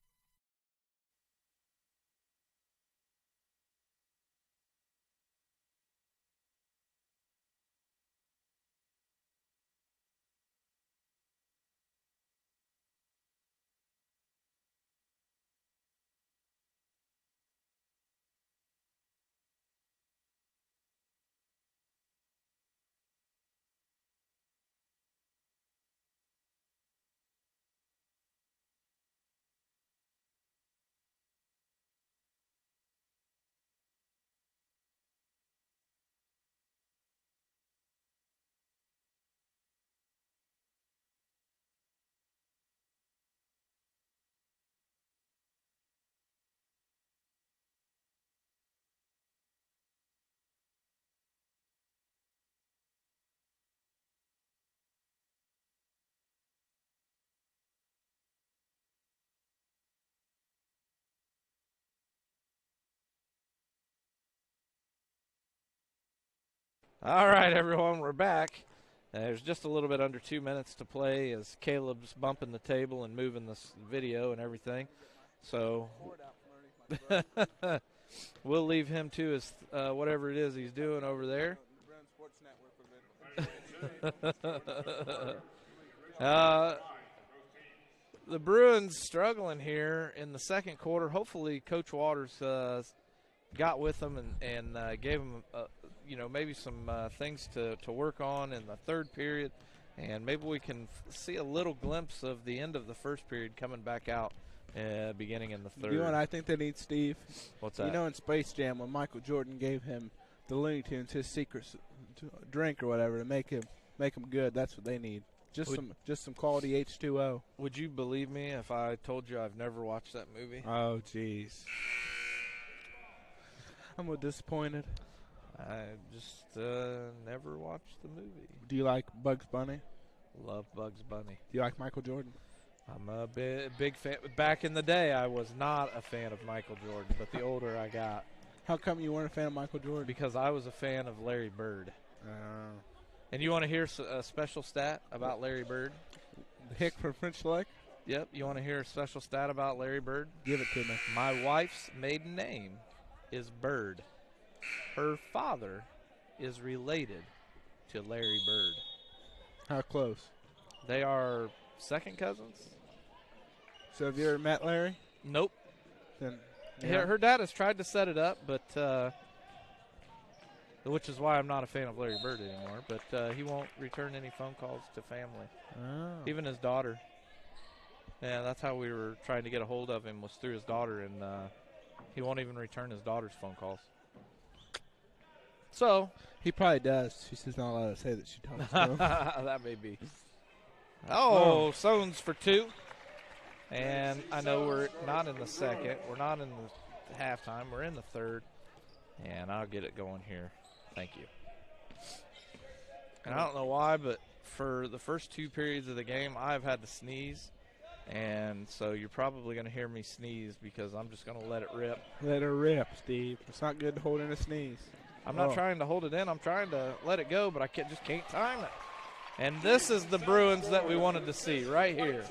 All right, everyone, we're back. There's just a little bit under 2 minutes to play as Caleb's bumping the table and moving this video and everything. So we'll leave him to his whatever it is he's doing over there. The Bruins struggling here in the second quarter. Hopefully Coach Waters got with them and gave them maybe some things to work on in the third period, and maybe we can see a little glimpse of the end of the first period coming back out beginning in the third. You know what I think they need, Steve? What's that? You know, in Space Jam when Michael Jordan gave him the Looney Tunes, his secret drink or whatever, to make him good. That's what they need. Just some quality H2O. Would you believe me if I told you I've never watched that movie? Oh, jeez. I'm a little disappointed. I just never watched the movie. Do you like Bugs Bunny? Love Bugs Bunny. Do you like Michael Jordan? I'm a big fan. Back in the day, I was not a fan of Michael Jordan, but the older I got, How come you weren't a fan of Michael Jordan? because I was a fan of Larry Bird. And you want to hear a special stat about Larry Bird? The hick from French Lick? Yep. You want to hear a special stat about Larry Bird? Give it to me. My wife's maiden name is Bird. Her father is related to Larry Bird. How close? They are second cousins. So have you ever met Larry? Nope. Then Her dad has tried to set it up, but which is why I'm not a fan of Larry Bird anymore. But he won't return any phone calls to family, even his daughter. Yeah, that's how we were trying to get a hold of him, was through his daughter, and he won't even return his daughter's phone calls. So he probably does. She's just not allowed to say that she talks to him. that may be. Oh, Sones for 2. And I know we're not in the second. We're not in the halftime. We're in the third. And I'll get it going here. Thank you. And I don't know why, but for the first 2 periods of the game, I've had to sneeze. And so you're probably going to hear me sneeze because I'm just going to let it rip. Let her rip, Steve. It's not good to hold in a sneeze. I'm not trying to hold it in. I'm trying to let it go, but I just can't time it. And this is the Bruins that we wanted to see right here.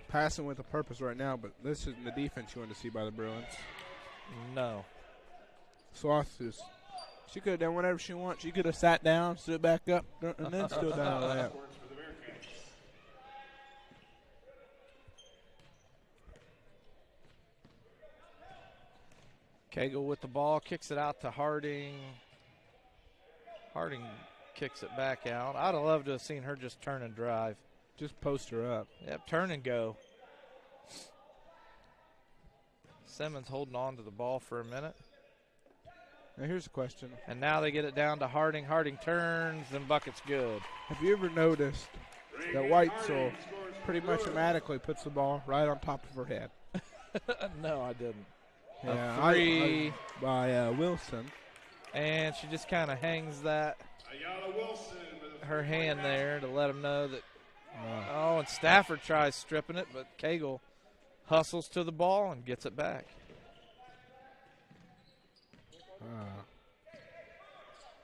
Passing with a purpose right now, but this isn't the defense you want to see by the Bruins. No. Sloth is. She could have done whatever she wants. She could have sat down, stood back up, and then stood down like that. Cagle with the ball, kicks it out to Harding. Harding kicks it back out. I'd have loved to have seen her just turn and drive. Just post her up. Yep, turn and go. Simmons holding on to the ball for a minute. Now here's a question. And now they get it down to Harding. Harding turns and bucket's good. Have you ever noticed that Whitesell pretty much automatically puts the ball right on top of her head? No, I didn't. Yeah, a 3 by Wilson. And she just kind of hangs that her hand there to let him know that. Oh, and Stafford tries stripping it, but Cagle hustles to the ball and gets it back.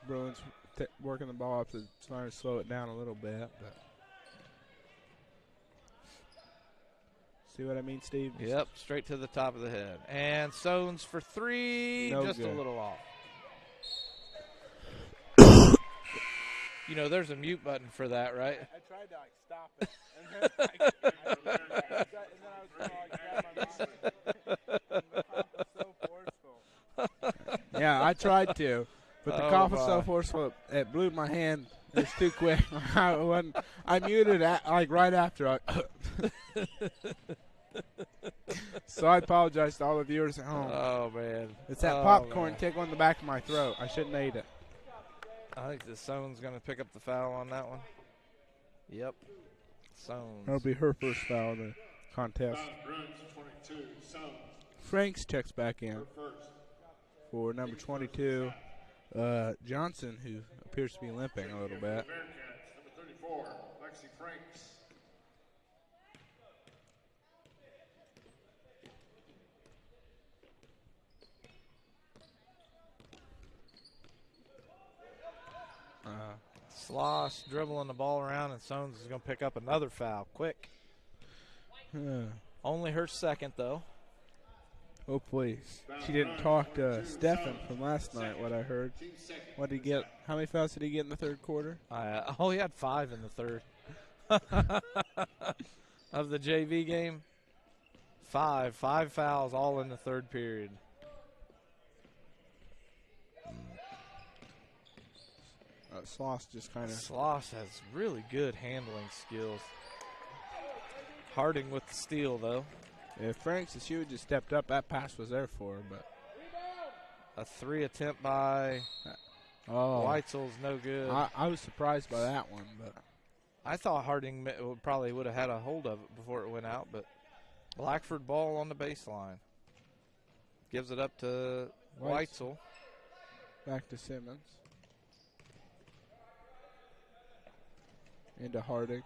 Bruins working the ball up to trying to slow it down a little bit. But see what I mean, Steve? Yep, straight to the top of the head. And Sones for 3, just a little off. You know, there's a mute button for that, right? I tried to stop it, and then yeah, I tried to, but the cough was so forceful it blew my hand. It was too quick. I muted right after. So I apologize to all the viewers at home. Oh, man. It's that popcorn tickle in the back of my throat. I shouldn't have ate it. I think the Sones going to pick up the foul on that one. Yep. Sones. That'll be her first foul in the contest. Franks checks back in for number 22, Johnson, who appears to be limping a little bit. Number 34, Lexi Franks. Sloss dribbling the ball around, and Sones is going to pick up another foul. Quick. Only her second, though. Hopefully she didn't talk to Stefan from last night, what I heard. What did he get? How many fouls did he get in the third quarter? He had 5 in the third. Of the JV game, 5 fouls all in the third period. Sloss just kind of. Sloss has really good handling skills. Harding with the steal, though. If Franks, if she would just stepped up, that pass was there for her. But a 3 attempt by Weitzel's no good. I was surprised by that one, but I thought Harding probably would have had a hold of it before it went out. But Blackford ball on the baseline. Gives it up to Weitzel. Back to Simmons. Into Harding.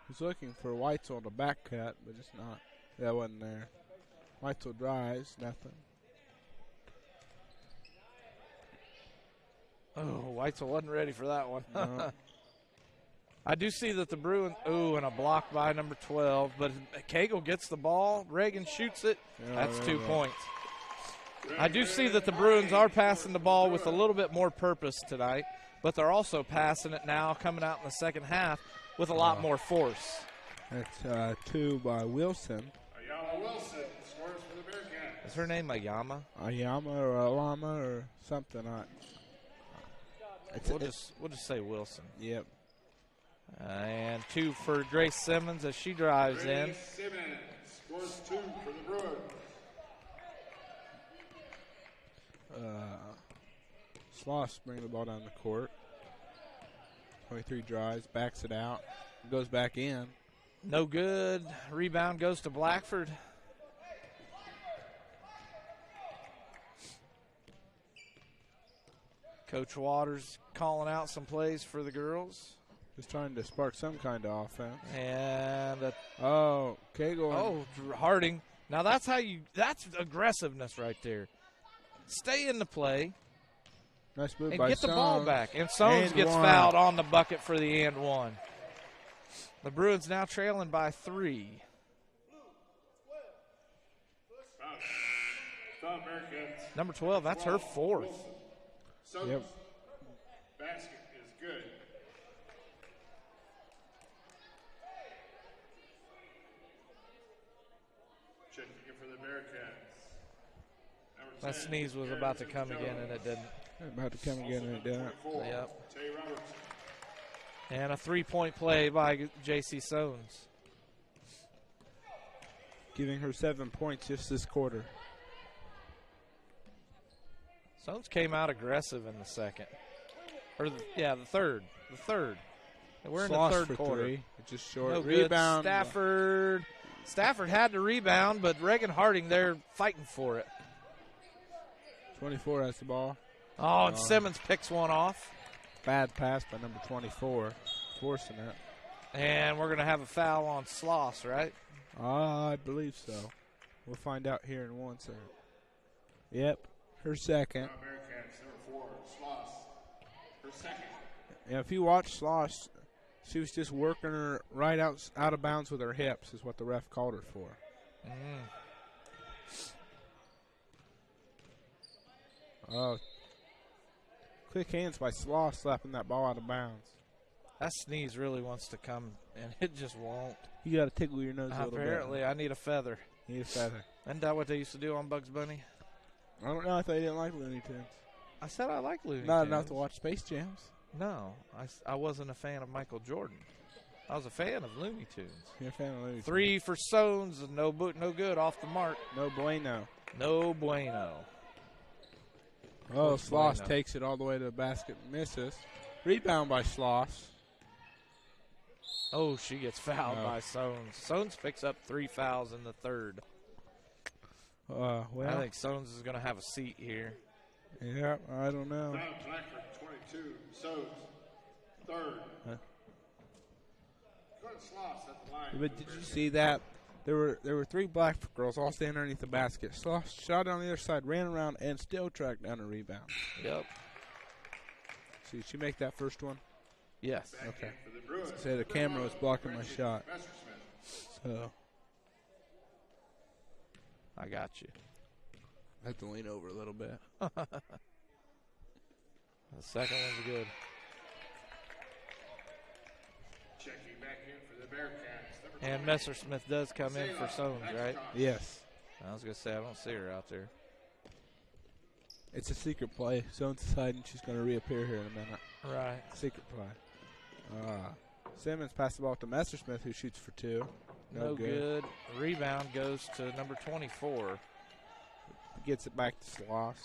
He's looking for Weitzel to back cut, but it's not. That wasn't there. Weitzel drives, nothing. Oh, Weitzel wasn't ready for that one. No. I do see that the Bruins, and a block by number 12, but Cagle gets the ball. Reagan shoots it. Yeah, That's there 2 you go. points. I do see that the Bruins are passing the ball with a little bit more purpose tonight, but they're also passing it now, coming out in the second half with a lot more force. That's 2 by Wilson. Ayala Wilson scores for the Bearcats. Is her name Ayama? Ayama or Alama or something. We'll just say Wilson. Yep. And 2 for Grace Simmons as she drives in. Grace Simmons scores 2 for the Bruins. Sloss bringing the ball down the court. 23 drives, backs it out, goes back in. No good. Rebound goes to Blackford. Coach Waters calling out some plays for the girls. Just trying to spark some kind of offense. And Cagle. Harding. Now that's that's aggressiveness right there. Stay in the play Nice move and by get the ball Sones. back. And Sones And gets one. fouled on the bucket for the and one. The Bruins now trailing by 3. Foul Bearcats. Number 12, that's her 4th. Sones. Yep. Basket is good. Checking in for the Bearcats. Number That 10, sneeze was about to come again, and it didn't. About to come again and it didn't. 24, Yep. Tay Robertson. And a 3-point play by J.C. Sones. Giving her 7 points just this quarter. Sones came out aggressive in the second. Or, the third. The third. And we're in the Sloss third for quarter. 3. It's just short. No good. Rebound. Stafford had to rebound, but Reagan Harding, they're fighting for it. 24 has the ball. Oh, and Simmons picks one off. Bad pass by number 24. Forcing it. And we're going to have a foul on Sloss, right? I believe so. We'll find out here in 1 second. Yep. Her second. Foul Bearcats, number 4, Sloss. Her second. And if you watch Sloss, she was just working her right out of bounds with her hips is what the ref called her for. Oh, quick hands by Sloss slapping that ball out of bounds. That sneeze really wants to come, and it just won't. You got to tickle your nose a little bit. Apparently, I need a feather. You need a feather. Isn't that what they used to do on Bugs Bunny? I don't know if they didn't like Looney Tunes. I said I like Looney Not Tunes. enough to watch Space Jams. No, I wasn't a fan of Michael Jordan. I was a fan of Looney Tunes. You're a fan of Looney Tunes. 3 for Sones, no good, off the mark. No bueno. No bueno. Oh, Close Sloss bueno. takes it all the way to the basket and misses. Rebound by Sloss. Oh, she gets fouled No. by Sones. Sones picks up 3 fouls in the third. Well, I think Sones is going to have a seat here. yeah, I don't know. Foul Blackford, 22, Sones. Third. Go ahead, Sloss at the line. But did you see that? There were 3 Blackford girls all standing underneath the basket. Sloss shot on the other side, ran around, and still tracked down a rebound. Yep. See, did she make that first one? Yes. Okay. For the Bruins. Say the camera was blocking my shot. Messersmith. So I got you. I have to lean over a little bit. The second one's good. Checking back in for the Bearcats. Number And 20, Messersmith does come in for Sones, right? Yes. I was going to say, I don't see her out there. It's a secret play. Someone's deciding she's going to reappear here in a minute. Right. Secret play. Simmons passed the ball to Messersmith, who shoots for 2. No good. Rebound goes to number 24. Gets it back to Sloss.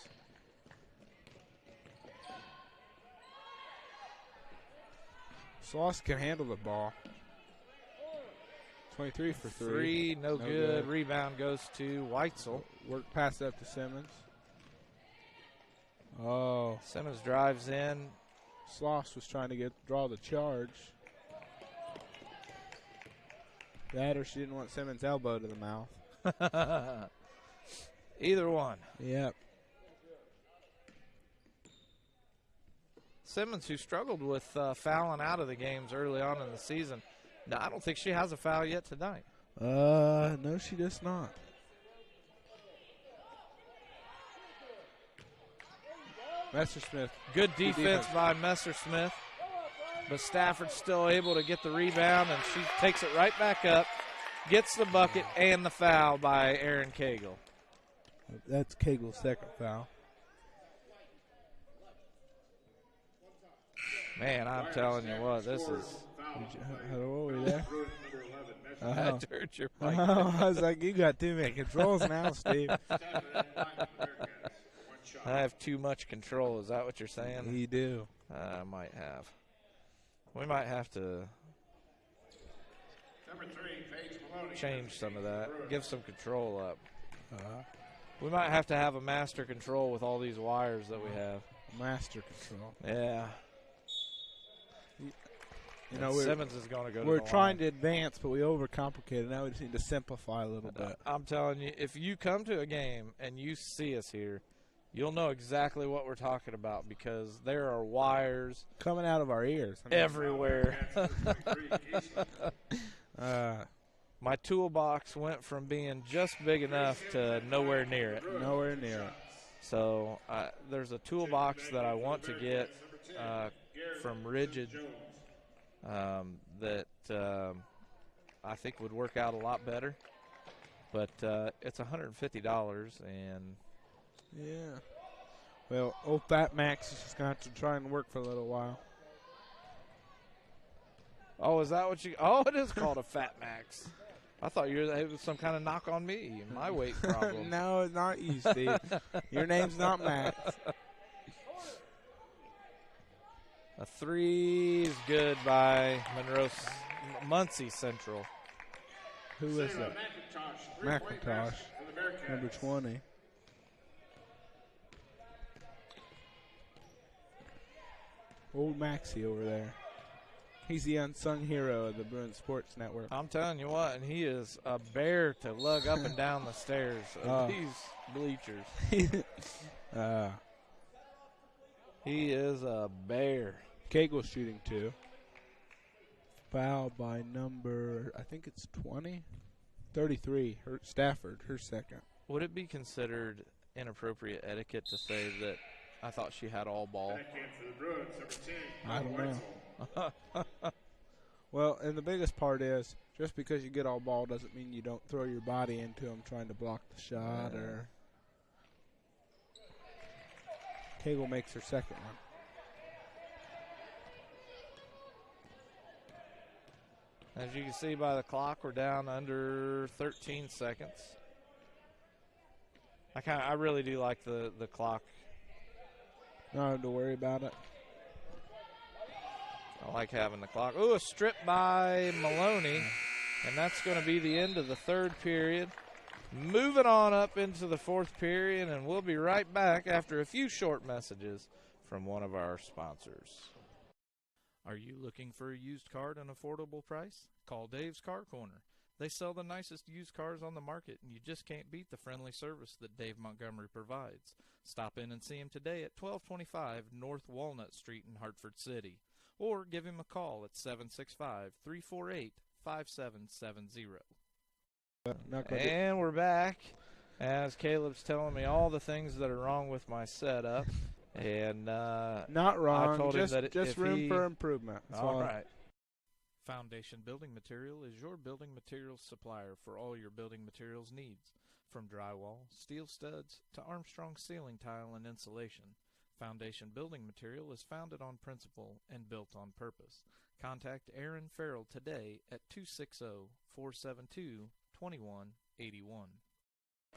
Sloss can handle the ball. 23 for 3. No good. Rebound goes to Weitzel. Work pass up to Simmons. Oh, Simmons drives in. Sloss was trying to draw the charge. That or she didn't want Simmons' elbow to the mouth. Either one. Yep. Simmons, who struggled with fouling out of the games early on in the season. No, I don't think she has a foul yet tonight. No, she does not. Messersmith. Good defense by Messersmith. But Stafford's still able to get the rebound, and she takes it right back up, gets the bucket and the foul by Erin Cagle. That's Cagle's second foul. Man, I'm telling you what, this is. What were we there? I turned your mic. I was like, you got too many controls now, Steve. I have too much control. Is that what you're saying? You do. I might have. We might have to change some of that. Give some control up. We might have to have a master control with all these wires that we have. Master control. Yeah. You know, Simmons is going to go. We're trying to advance, but we overcomplicate it. Now we just need to simplify a little bit. I'm telling you, if you come to a game and you see us here, you'll know exactly what we're talking about because there are wires coming out of our ears everywhere. My toolbox went from being just big enough to nowhere near it. Nowhere near it. So there's a toolbox that I want to get from Rigid that I think would work out a lot better. But it's $150 and yeah. Well, old Fat Max is just going to have to try and work for a little while. Oh, is that what you? Oh, it is called a Fat Max. I thought it was some kind of knock on me, my weight problem. No, it's not you, Steve. Your name's not Max. A three is good by Muncie Central. Who is that? McIntosh, number 20. Old Maxie over there. He's the unsung hero of the Bruins Sports Network. I'm telling you what, and he is a bear to lug up and down the stairs of these bleachers. He is a bear. Cagle shooting two. Foul by number, I think it's 20? 33, Stafford, her second. Would it be considered inappropriate etiquette to say that I thought she had all ball? I don't know. Well, and the biggest part is, just because you get all ball doesn't mean you don't throw your body into them trying to block the shot. Or Cagle makes her second one. As you can see by the clock, we're down under 13 seconds. I really do like the clock. Not have to worry about it. I like having the clock. Ooh, a strip by Maloney, and that's going to be the end of the third period. Moving on up into the fourth period, and we'll be right back after a few short messages from one of our sponsors. Are you looking for a used car at an affordable price? Call Dave's Car Corner. They sell the nicest used cars on the market, and you just can't beat the friendly service that Dave Montgomery provides. Stop in and see him today at 1225 North Walnut Street in Hartford City, or give him a call at 765-348-5770. And we're back, as Caleb's telling me all the things that are wrong with my setup. And not wrong, I told him that just room for improvement. All right. Foundation Building Material is your building materials supplier for all your building materials needs, from drywall, steel studs, to Armstrong ceiling tile and insulation. Foundation Building Material is founded on principle and built on purpose. Contact Aaron Farrell today at 260-472-2181.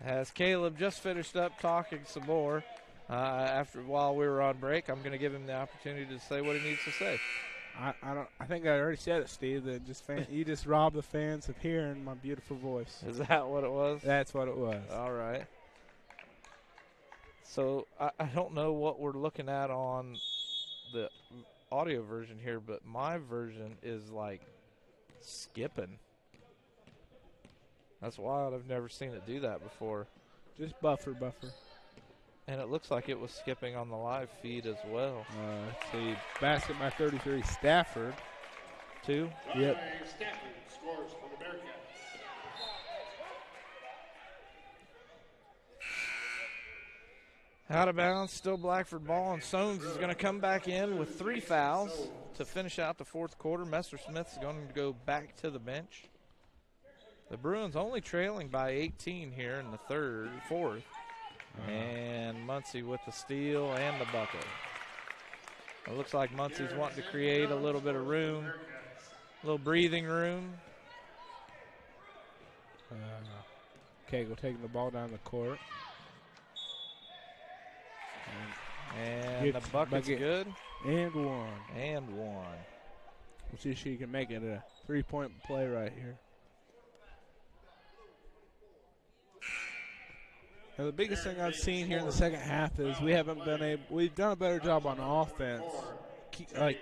As Caleb just finished up talking some more, while we were on break, I'm going to give him the opportunity to say what he needs to say. I think I already said it, Steve. That you just robbed the fans of hearing my beautiful voice. Is that what it was? That's what it was. All right. So I don't know what we're looking at on the audio version here, but my version is like skipping. That's wild. I've never seen it do that before. Just buffer. And it looks like it was skipping on the live feed as well. Let's see. Basket by 33, Stafford. 2. Yep. Stafford scores for the Bearcats. Out of bounds, still Blackford ball, and Sones is going to come back in with 3 fouls to finish out the fourth quarter. Messersmith's going to go back to the bench. The Bruins only trailing by 18 here in the fourth. And Muncie with the steal and the bucket. It looks like Muncie's wanting to create a little bit of room, a little breathing room. Cagle taking the ball down the court. And the bucket's good. And one. We'll see if she can make it a 3-point play right here. Now, the biggest thing I've seen here in the second half is we've done a better job on offense,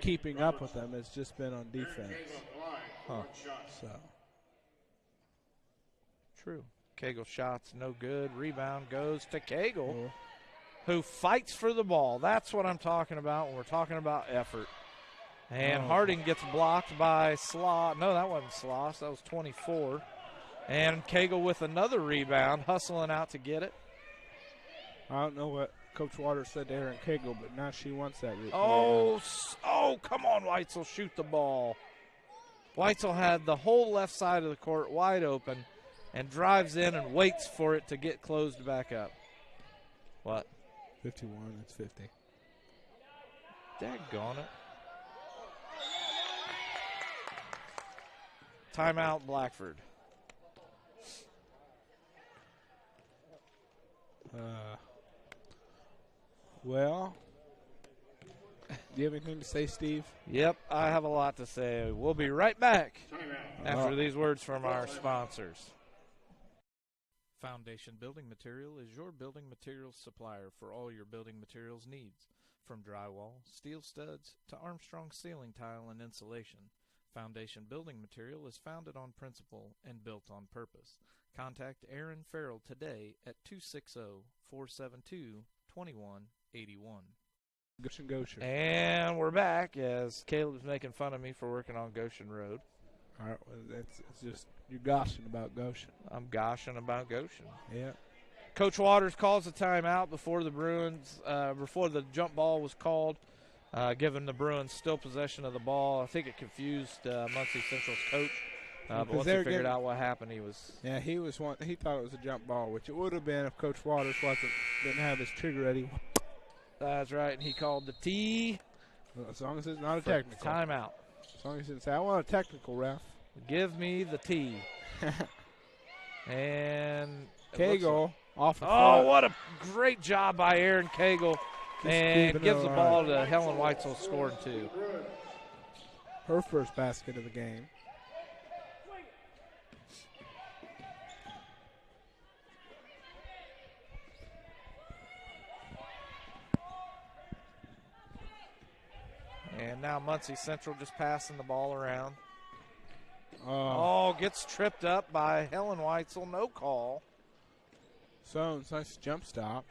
keeping up with them. It's just been on defense. So. True. Cagle shots no good. Rebound goes to Cagle, who fights for the ball. That's what I'm talking about when we're talking about effort. And Harding gets blocked by Sloss. No, that wasn't Sloss. That was 24. And Cagle with another rebound, hustling out to get it. I don't know what Coach Waters said to Erin Cagle, but now she wants that rebound. Oh, come on, Weitzel, shoot the ball. Weitzel had the whole left side of the court wide open and drives in and waits for it to get closed back up. What? 51, it's 50. Daggone it. Timeout, Blackford. Well, do you have anything to say, Steve? Yep, I have a lot to say. We'll be right back after these words from our sponsors. Foundation Building Material is your building materials supplier for all your building materials needs. From drywall, steel studs, to Armstrong ceiling tile and insulation, Foundation Building Material is founded on principle and built on purpose. Contact Aaron Farrell today at 260-472-2181. Goshen. And we're back as Caleb's making fun of me for working on Goshen Road. All right, well, it's just you're goshing about Goshen. I'm goshing about Goshen. Yeah. Coach Waters calls a timeout before the Bruins, before the jump ball was called, giving the Bruins still possession of the ball. I think it confused Muncie Central's coach. But once he figured out what happened, he was. Yeah, he thought it was a jump ball, which it would have been if Coach Waters didn't have his trigger ready. That's right, and he called the T. Well, as long as it's not a technical. Timeout. As long as it's, I want a technical, ref. Give me the T. And Cagle off the foot. What a great job by Aaron Cagle. And gives the ball to Helen Weitzel, scoring 2. Her first basket of the game. And now Muncie Central just passing the ball around. Oh, gets tripped up by Helen Weitzel. No call. Sones, nice jump stop.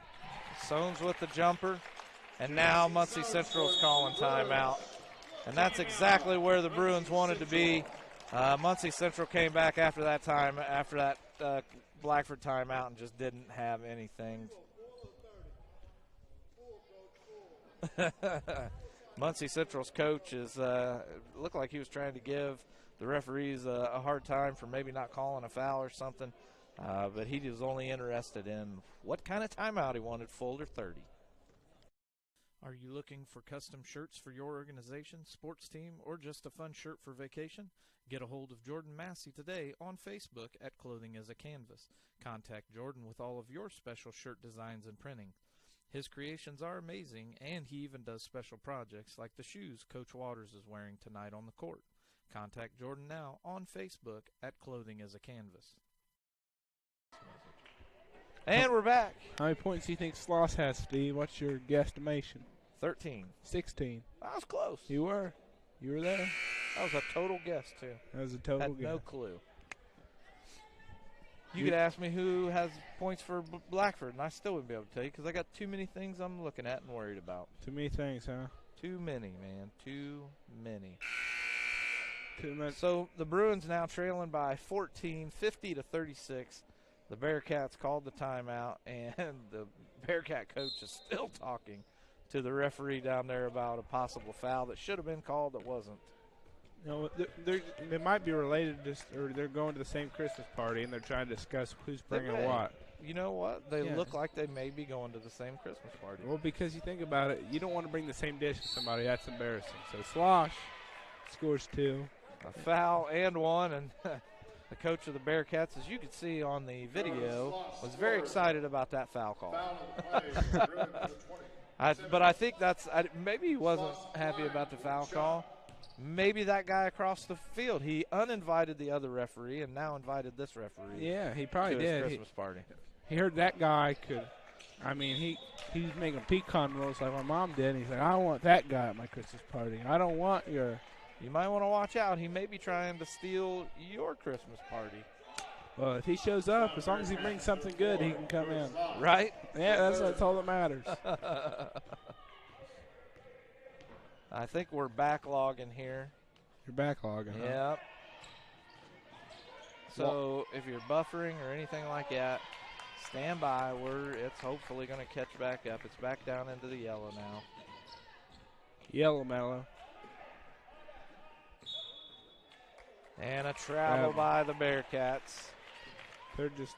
Sones with the jumper. And now Muncie Central is calling timeout. And that's exactly where the Bruins wanted to be. Muncie Central came back after that Blackford timeout and just didn't have anything. Muncie Central's coach looked like he was trying to give the referees a hard time for maybe not calling a foul or something, but he was only interested in what kind of timeout he wanted, full or 30. Are you looking for custom shirts for your organization, sports team, or just a fun shirt for vacation? Get a hold of Jordan Massey today on Facebook at Clothing as a Canvas. Contact Jordan with all of your special shirt designs and printing. His creations are amazing, and he even does special projects like the shoes Coach Waters is wearing tonight on the court. Contact Jordan now on Facebook at Clothing as a Canvas. And we're back. How many points do you think Sloss has, Steve? What's your guesstimation? 13. 16. I was close. You were there. That was a total guess, too. That was a total guess. Had no clue. You could ask me who has points for Blackford, and I still wouldn't be able to tell you because I got too many things I'm looking at and worried about. Too many things, huh? Too many, man. Too many. Too many. So the Bruins now trailing by 14, 50-36. The Bearcats called the timeout, and the Bearcat coach is still talking to the referee down there about a possible foul that should have been called that wasn't. You know, they might be related, or they're going to the same Christmas party, and they're trying to discuss who's bringing what. You know what? They look like they may be going to the same Christmas party. Well, because you think about it, you don't want to bring the same dish to somebody. That's embarrassing. So Slosh scores 2. A foul and 1, and the coach of the Bearcats, as you could see on the video, was very excited about that foul call. But I think maybe he wasn't happy about the foul call. Maybe that guy across the field, he uninvited the other referee and now invited this referee. Yeah, he probably to did. His Christmas party. He heard that guy could. I mean, he's making pecan rolls like my mom did. And he's like, I want that guy at my Christmas party. I don't want your. You might want to watch out. He may be trying to steal your Christmas party. Well, if he shows up, as long as he brings something good, he can come in. Right? Yeah, that's all that matters. I think we're backlogging here. You're backlogging, huh? Yep. So if you're buffering or anything like that, stand by. It's hopefully going to catch back up. It's back down into the yellow now. Yellow mellow. And a travel by the Bearcats. They're just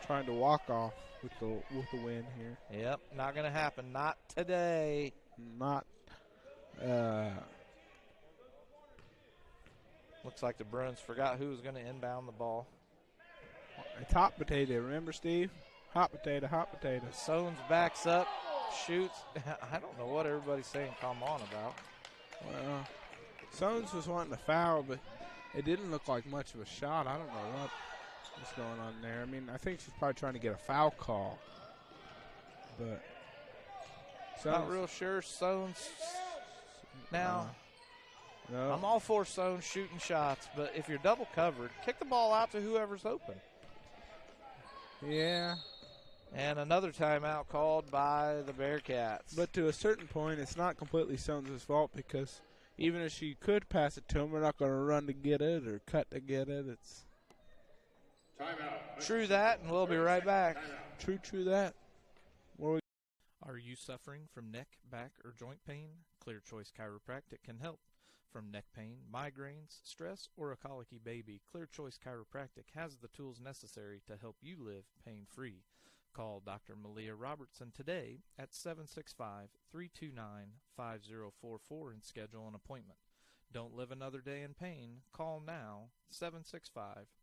trying to walk off with the win here. Yep, not going to happen. Not today. Not. Looks like the Bruins forgot who was going to inbound the ball. It's hot potato. Remember, Steve? Hot potato, hot potato. Sones backs up, shoots. I don't know what everybody's saying come on about. Well, Sones was wanting to foul, but it didn't look like much of a shot. I don't know what was going on there. I mean, I think she's probably trying to get a foul call. But not real sure. Sones now. No. I'm all for Sones shooting shots, but if you're double covered, kick the ball out to whoever's open. Yeah. And another timeout called by the Bearcats. But to a certain point, it's not completely Sones' fault because even if she could pass it to him, we're not going to run to get it or cut to get it. It's true that, and we'll be right back. True that. Are you suffering from neck, back, or joint pain? Clear Choice Chiropractic can help. From neck pain, migraines, stress, or a colicky baby, Clear Choice Chiropractic has the tools necessary to help you live pain-free. Call Dr. Malia Robertson today at 765-329-5044 and schedule an appointment. Don't live another day in pain. Call now,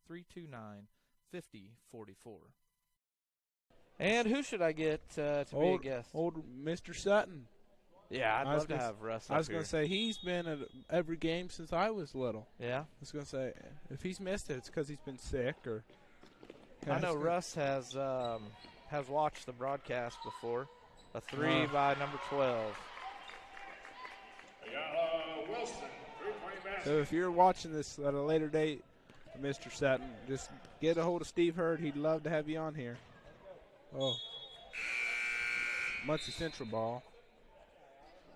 765-329-5044. And who should I get to be a guest? Old Mr. Sutton. Yeah, I'd love to have Russ up I was going to say, he's been at every game since I was little. Yeah? I was going to say, if he's missed it, it's because he's been sick. Or I know Russ has watched the broadcast before. A 3 by number 12. Wilson, 3-point basket. So if you're watching this at a later date, Mr. Sutton, just get a hold of Steve Hurd. He'd love to have you on here. Oh. Muncie Central ball.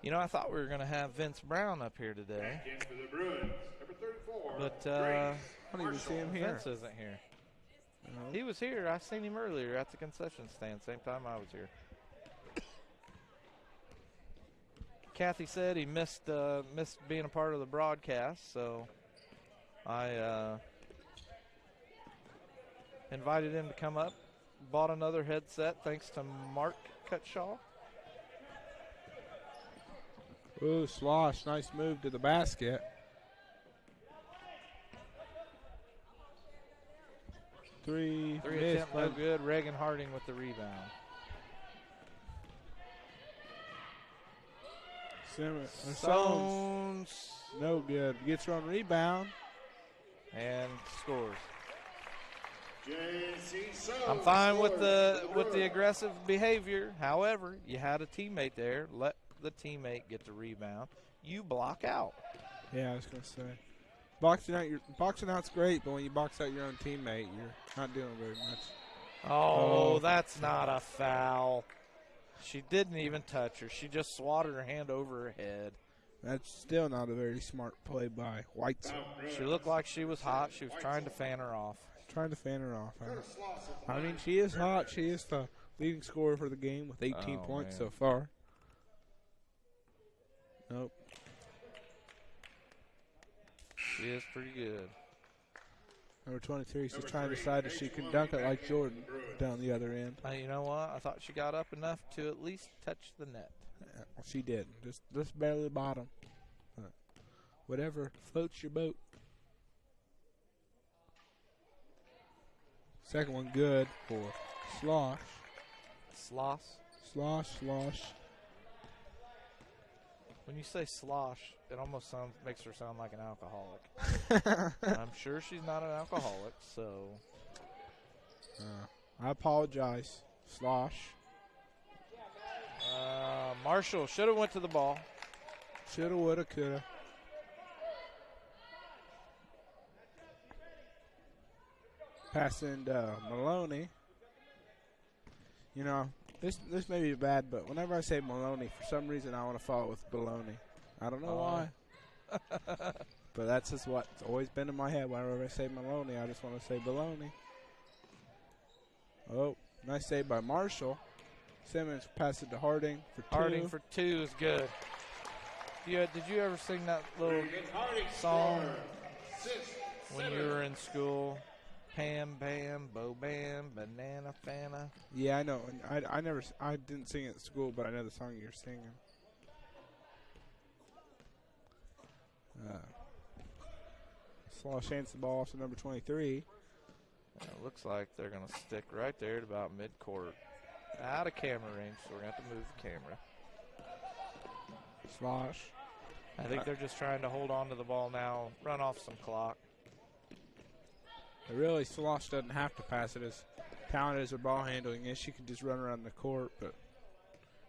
You know, I thought we were going to have Vince Brown up here today. Back in for the Bruins, number 34. But I don't even see him here. Vince isn't here. He was here. I seen him earlier at the concession stand, same time I was here. Kathy said he missed being a part of the broadcast, so I invited him to come up. Bought another headset thanks to Mark Cutshaw. Ooh, Slosh, nice move to the basket. Three attempt, no good. Reagan Harding with the rebound. Sones. No good. Gets her on rebound. And scores. J.C. Sones. I'm fine with the aggressive behavior. However, you had a teammate there. Let the teammate get the rebound. You block out. Yeah, I was going to say. Boxing out's great, but when you box out your own teammate, you're not doing very much. Oh, that's not a foul. She didn't even touch her. She just swatted her hand over her head. That's still not a very smart play by White. She looked like she was hot. She was trying to fan her off. Trying to fan her off. I mean, she is hot. She is the leading scorer for the game with 18 points so far. Nope. She is pretty good. Number 23, she's trying to decide if she can dunk it like Jordan down the other end. You know what? I thought she got up enough to at least touch the net. Yeah, well, she did. Just barely bottom. Whatever floats your boat. Second one good for Slosh. Slosh. When you say slosh, it almost makes her sound like an alcoholic. I'm sure she's not an alcoholic, so. I apologize. Slosh. Marshall should have went to the ball. Shoulda, woulda, coulda. Passing to Maloney. You know, this may be bad, but whenever I say Maloney, for some reason I want to follow it with baloney. I don't know why. But that's just what's always been in my head. Whenever I say Maloney, I just want to say baloney. Oh, nice save by Marshall. Simmons passed it to Harding for two. Harding for two is good. Did you ever sing that little song when you were in school? Pam, Bam, Bo Bam, Banana Fana. Yeah, I know. I didn't sing it at school, but I know the song you're singing. Slosh hands the ball off to number 23. It looks like they're going to stick right there at about midcourt. Out of camera range, so we're going to have to move the camera. Slosh. I think they're just trying to hold on to the ball now, run off some clock. Really, Slosh doesn't have to pass it as talented as her ball handling is. She can just run around the court, but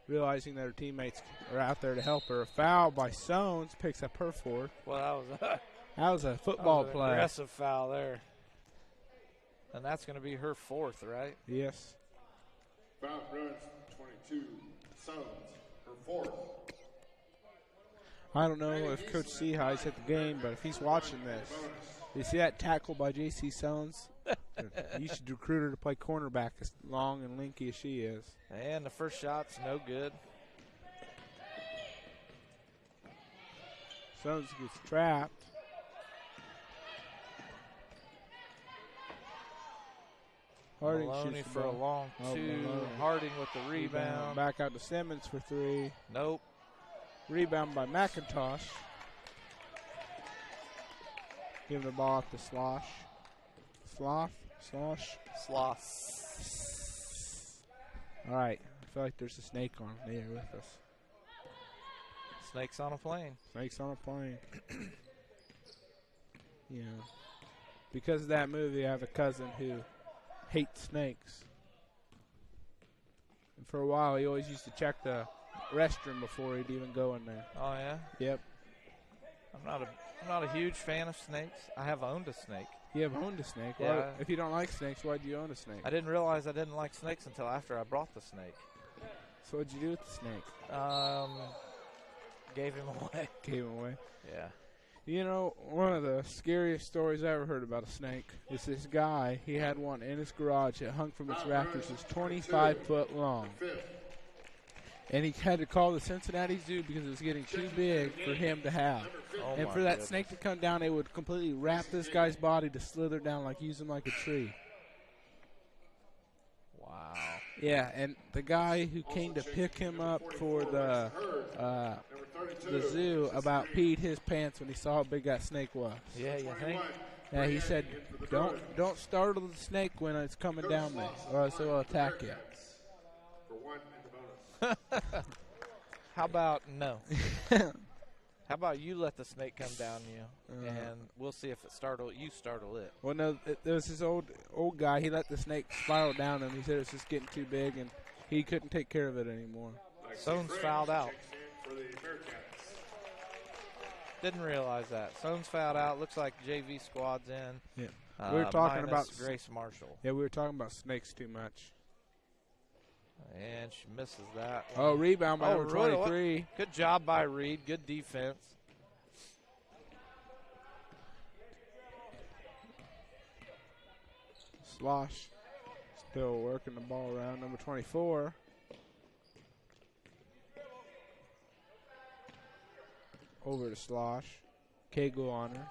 realizing that her teammates are out there to help her. A foul by Sones picks up her fourth. Well, that was a football play. Aggressive foul there. And that's going to be her fourth, right? Yes. Foul Bruins 22, Suns, her fourth. I don't know if Coach Sehigh's at the game, but if he's watching this, you see that tackle by J.C. Sones? You should recruit her to play cornerback as long and lanky as she is. And the first shot's no good. Sones gets trapped. Harding Maloney shoots for a long two. Harding with the rebound. Back out to Simmons for three. Nope. Rebound by McIntosh. Give the ball up to Slosh. Slosh. All right. I feel like there's a snake on there with us. Snakes on a plane. Snakes on a plane. Yeah. Because of that movie, I have a cousin who hates snakes. And for a while, he always used to check the restroom before he'd even go in there. Oh, yeah? Yep. I'm not a huge fan of snakes. I have owned a snake. You have owned a snake? Yeah. Why, if you don't like snakes, why do you own a snake? I didn't realize I didn't like snakes until after I brought the snake. So what'd you do with the snake? Gave him away. Gave him away? Yeah. You know, one of the scariest stories I ever heard about a snake is this guy. He had one in his garage that hung from its rafters. It was 25 foot long. And he had to call the Cincinnati Zoo because it was getting too big for him to have. Oh, and for that snake to come down, it would completely wrap this guy's body to slither down, like use him like a tree. Wow. Yeah, and the guy who came to pick him up for the zoo about peed his pants when he saw how big that snake was. Yeah, you think? Yeah, he said, don't startle the snake when it's coming down there, or else it will attack you. How about no? How about you let the snake come down you, and we'll see if you startle it. Well, no, there was this old guy. He let the snake spiral down, and he said it was just getting too big, and he couldn't take care of it anymore. Sones fouled out. Didn't realize that. Sones fouled out. Looks like JV squad's in. Yeah. We were talking about Grace Marshall. Yeah, we were talking about snakes too much. And she misses that one. Oh, rebound by number 23. Good job by Reed. Good defense. Slosh still working the ball around. Number 24. Over to Slosh. Kegel on her.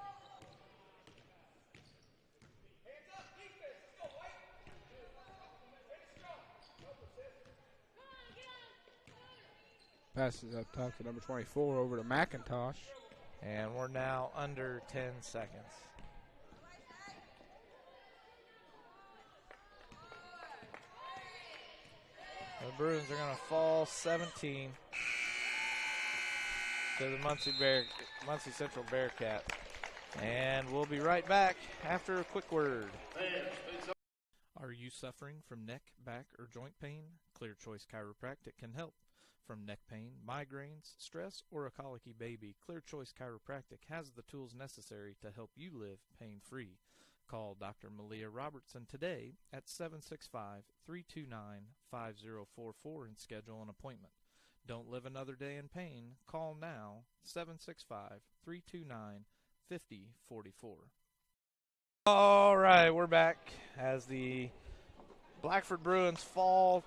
Passes up top to number 24 over to McIntosh. And we're now under 10 seconds. The Bruins are going to fall 17 to the Muncie Central Bearcats. And we'll be right back after a quick word. Are you suffering from neck, back, or joint pain? Clear Choice Chiropractic can help. From neck pain, migraines, stress, or a colicky baby, Clear Choice Chiropractic has the tools necessary to help you live pain-free. Call Dr. Malia Robertson today at 765-329-5044 and schedule an appointment. Don't live another day in pain. Call now, 765-329-5044. All right, we're back as the Blackford Bruins fall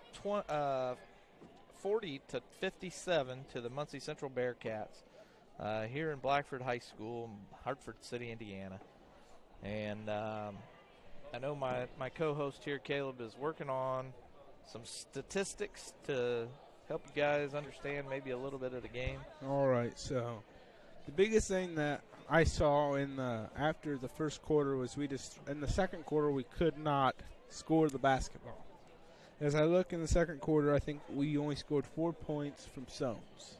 40-57 to the Muncie Central Bearcats here in Blackford High School, Hartford City, Indiana. And I know my co-host here, Caleb, is working on some statistics to help you guys understand maybe a little bit of the game. All right, so the biggest thing that I saw after the first quarter was in the second quarter we could not score the basketball. As I look in the second quarter, I think we only scored 4 points from Soames.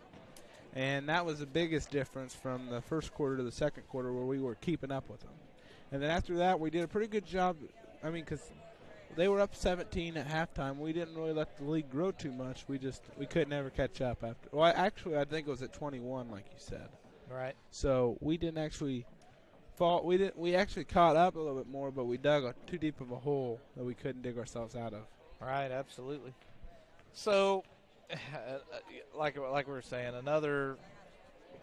And that was the biggest difference from the first quarter to the second quarter where we were keeping up with them. And then after that, we did a pretty good job. I mean, because they were up 17 at halftime. We didn't really let the lead grow too much. We couldn't ever catch up after. Well, actually, I think it was at 21, like you said. Right. So we didn't actually fall. We actually caught up a little bit more, but we dug too deep of a hole that we couldn't dig ourselves out of. Right, absolutely. So, like we were saying, another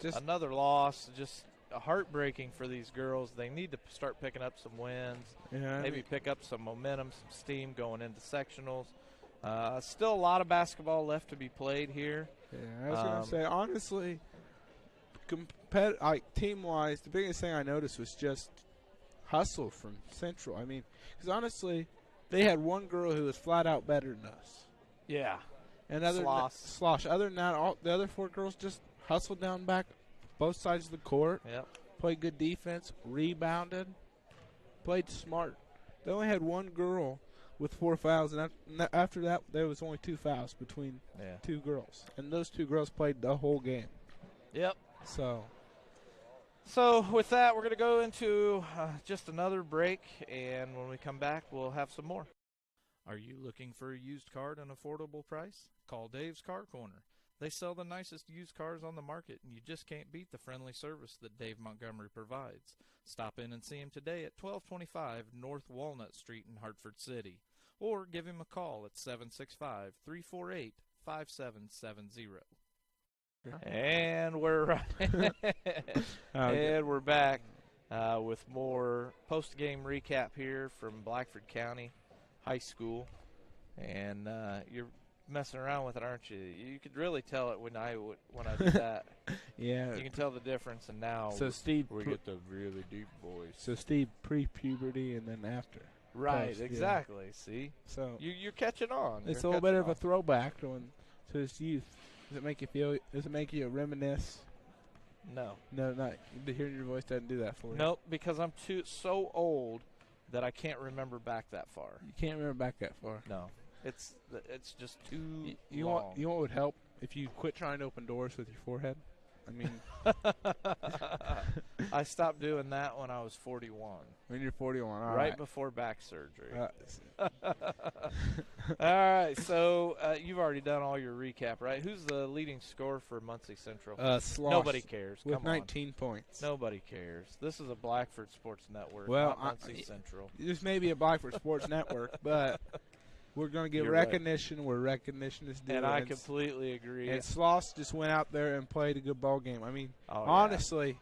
loss, just heartbreaking for these girls. They need to start picking up some wins, maybe pick up some momentum, some steam going into sectionals. Still a lot of basketball left to be played here. Yeah, I was going to say, honestly, team-wise, the biggest thing I noticed was just hustle from Central. I mean, because honestly, they had one girl who was flat out better than us. Yeah. And Slosh. Other than that, all the other four girls just hustled down back both sides of the court. Yep. Played good defense, rebounded, played smart. They only had one girl with 4 fouls, and after that, there was only 2 fouls between two girls. And those two girls played the whole game. Yep. So with that, we're going to go into just another break, and when we come back, we'll have some more. Are you looking for a used car at an affordable price? Call Dave's Car Corner. They sell the nicest used cars on the market, and you just can't beat the friendly service that Dave Montgomery provides. Stop in and see him today at 1225 North Walnut Street in Hartford City, or give him a call at 765-348-5770. And we're we're back with more post-game recap here from Blackford County High School, and you're messing around with it, aren't you? You could really tell it when I did that. Yeah, you can tell the difference. And now, so Steve, we get the really deep voice. So Steve, pre-puberty and then after. Right, post, exactly. Yeah. See, so you're catching on. It's a little bit of a throwback to his youth. Does it make you feel? Does it make you reminisce? No, not hearing your voice doesn't do that for you. Nope, because I'm so old that I can't remember back that far. You can't remember back that far. No, it's just too long. You know what would help if you quit trying to open doors with your forehead? I mean, I stopped doing that when I was 41. when you're 41, all right right. before back surgery. All right, so you've already done all your recap, right? Who's the leading scorer for Muncie Central? Sloss Nobody cares. with Come 19 points. Nobody cares. This is a Blackford Sports Network, Well, not Muncie Central. This may be a Blackford Sports Network, but we're going to give You're recognition where recognition is due. And I completely agree. And Sloss just went out there and played a good ball game. I mean, Oh, yeah. honestly,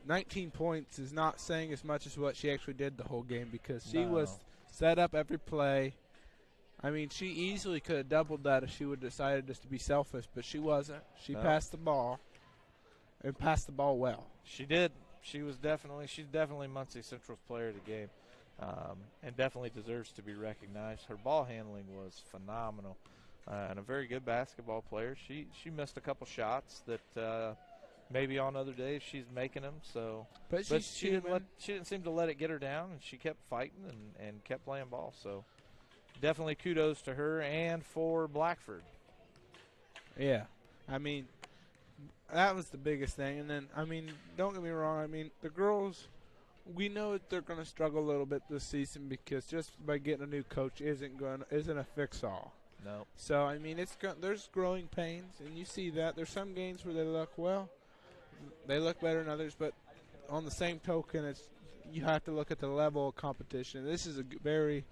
19 points is not saying as much as what she actually did the whole game because she was set up every play. I mean, she easily could have doubled that if she would have decided just to be selfish, but she wasn't. She passed the ball and passed the ball well. She did. She's definitely Muncie Central's player of the game, and definitely deserves to be recognized. Her ball handling was phenomenal, and a very good basketball player. She missed a couple shots that maybe on other days she's making them. So, but she didn't seem to let it get her down, and she kept fighting and kept playing ball. So, definitely kudos to her and for Blackford. Yeah, I mean, that was the biggest thing. And then, I mean, don't get me wrong. I mean, the girls, we know that they're going to struggle a little bit this season because just by getting a new coach isn't a fix-all. No. So, I mean, there's growing pains, and you see that. There's some games where they look better than others, but on the same token, you have to look at the level of competition. This is a very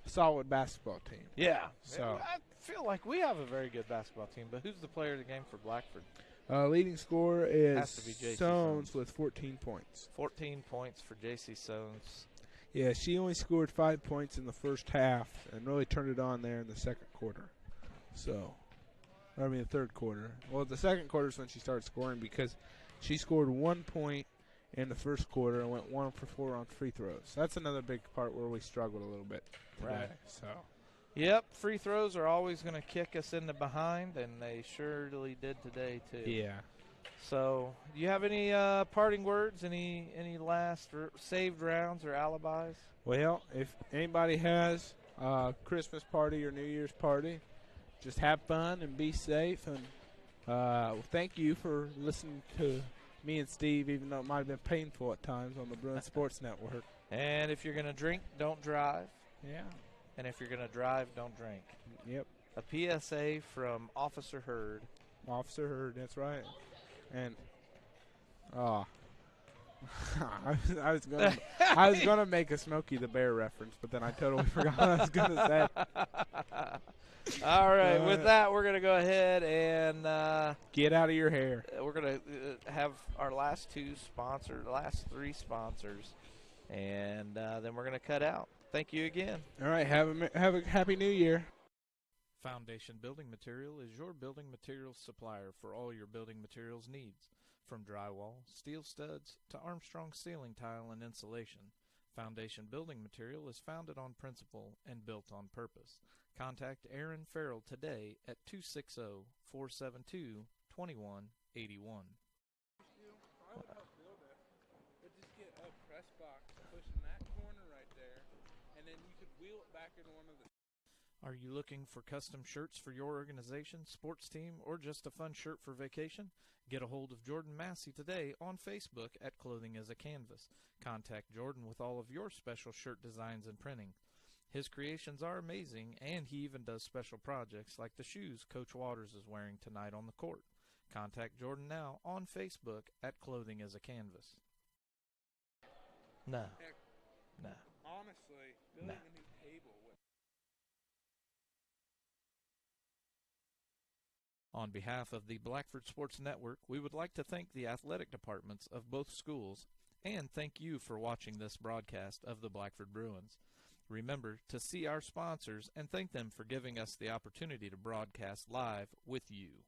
solid basketball team. Yeah. So I feel like we have a very good basketball team, but who's the player of the game for Blackford? Leading scorer is Has to be J.C. Sones with 14 points. 14 points for J.C. Sones. Yeah, she only scored 5 points in the first half and really turned it on there in the second quarter. The third quarter. Well, the second quarter is when she started scoring because she scored 1 point in the first quarter and went 1 for 4 on free throws. That's another big part where we struggled a little bit today. Right. So. Yep, free throws are always going to kick us in the behind, and they surely did today too. Yeah. So, do you have any parting words, any last saved rounds or alibis? Well, if anybody has a Christmas party or New Year's party, just have fun and be safe. And thank you for listening to me and Steve, even though it might have been painful at times on the Bruins Sports Network. And if you're going to drink, don't drive. Yeah. And if you're going to drive, don't drink. Yep. A PSA from Officer Hurd. Officer Hurd, that's right. And I was gonna make a Smokey the Bear reference, but then I totally forgot what I was gonna say. All right, with that, we're gonna go ahead and get out of your hair. We're gonna have our last three sponsors, and then we're gonna cut out. Thank you again. All right, have a happy New Year. Foundation Building Material is your building materials supplier for all your building materials needs. From drywall, steel studs, to Armstrong ceiling tile and insulation, Foundation Building Material is founded on principle and built on purpose. Contact Aaron Farrell today at 260-472-2181. Just get a press box pushing that corner right there, and then you could wheel it back into one of the. Are you looking for custom shirts for your organization, sports team, or just a fun shirt for vacation? Get a hold of Jordan Massey today on Facebook at Clothing as a Canvas. Contact Jordan with all of your special shirt designs and printing. His creations are amazing, and he even does special projects like the shoes Coach Waters is wearing tonight on the court. Contact Jordan now on Facebook at Clothing as a Canvas. No. Honestly, building a new table with. On behalf of the Blackford Sports Network, we would like to thank the athletic departments of both schools and thank you for watching this broadcast of the Blackford Bruins. Remember to see our sponsors and thank them for giving us the opportunity to broadcast live with you.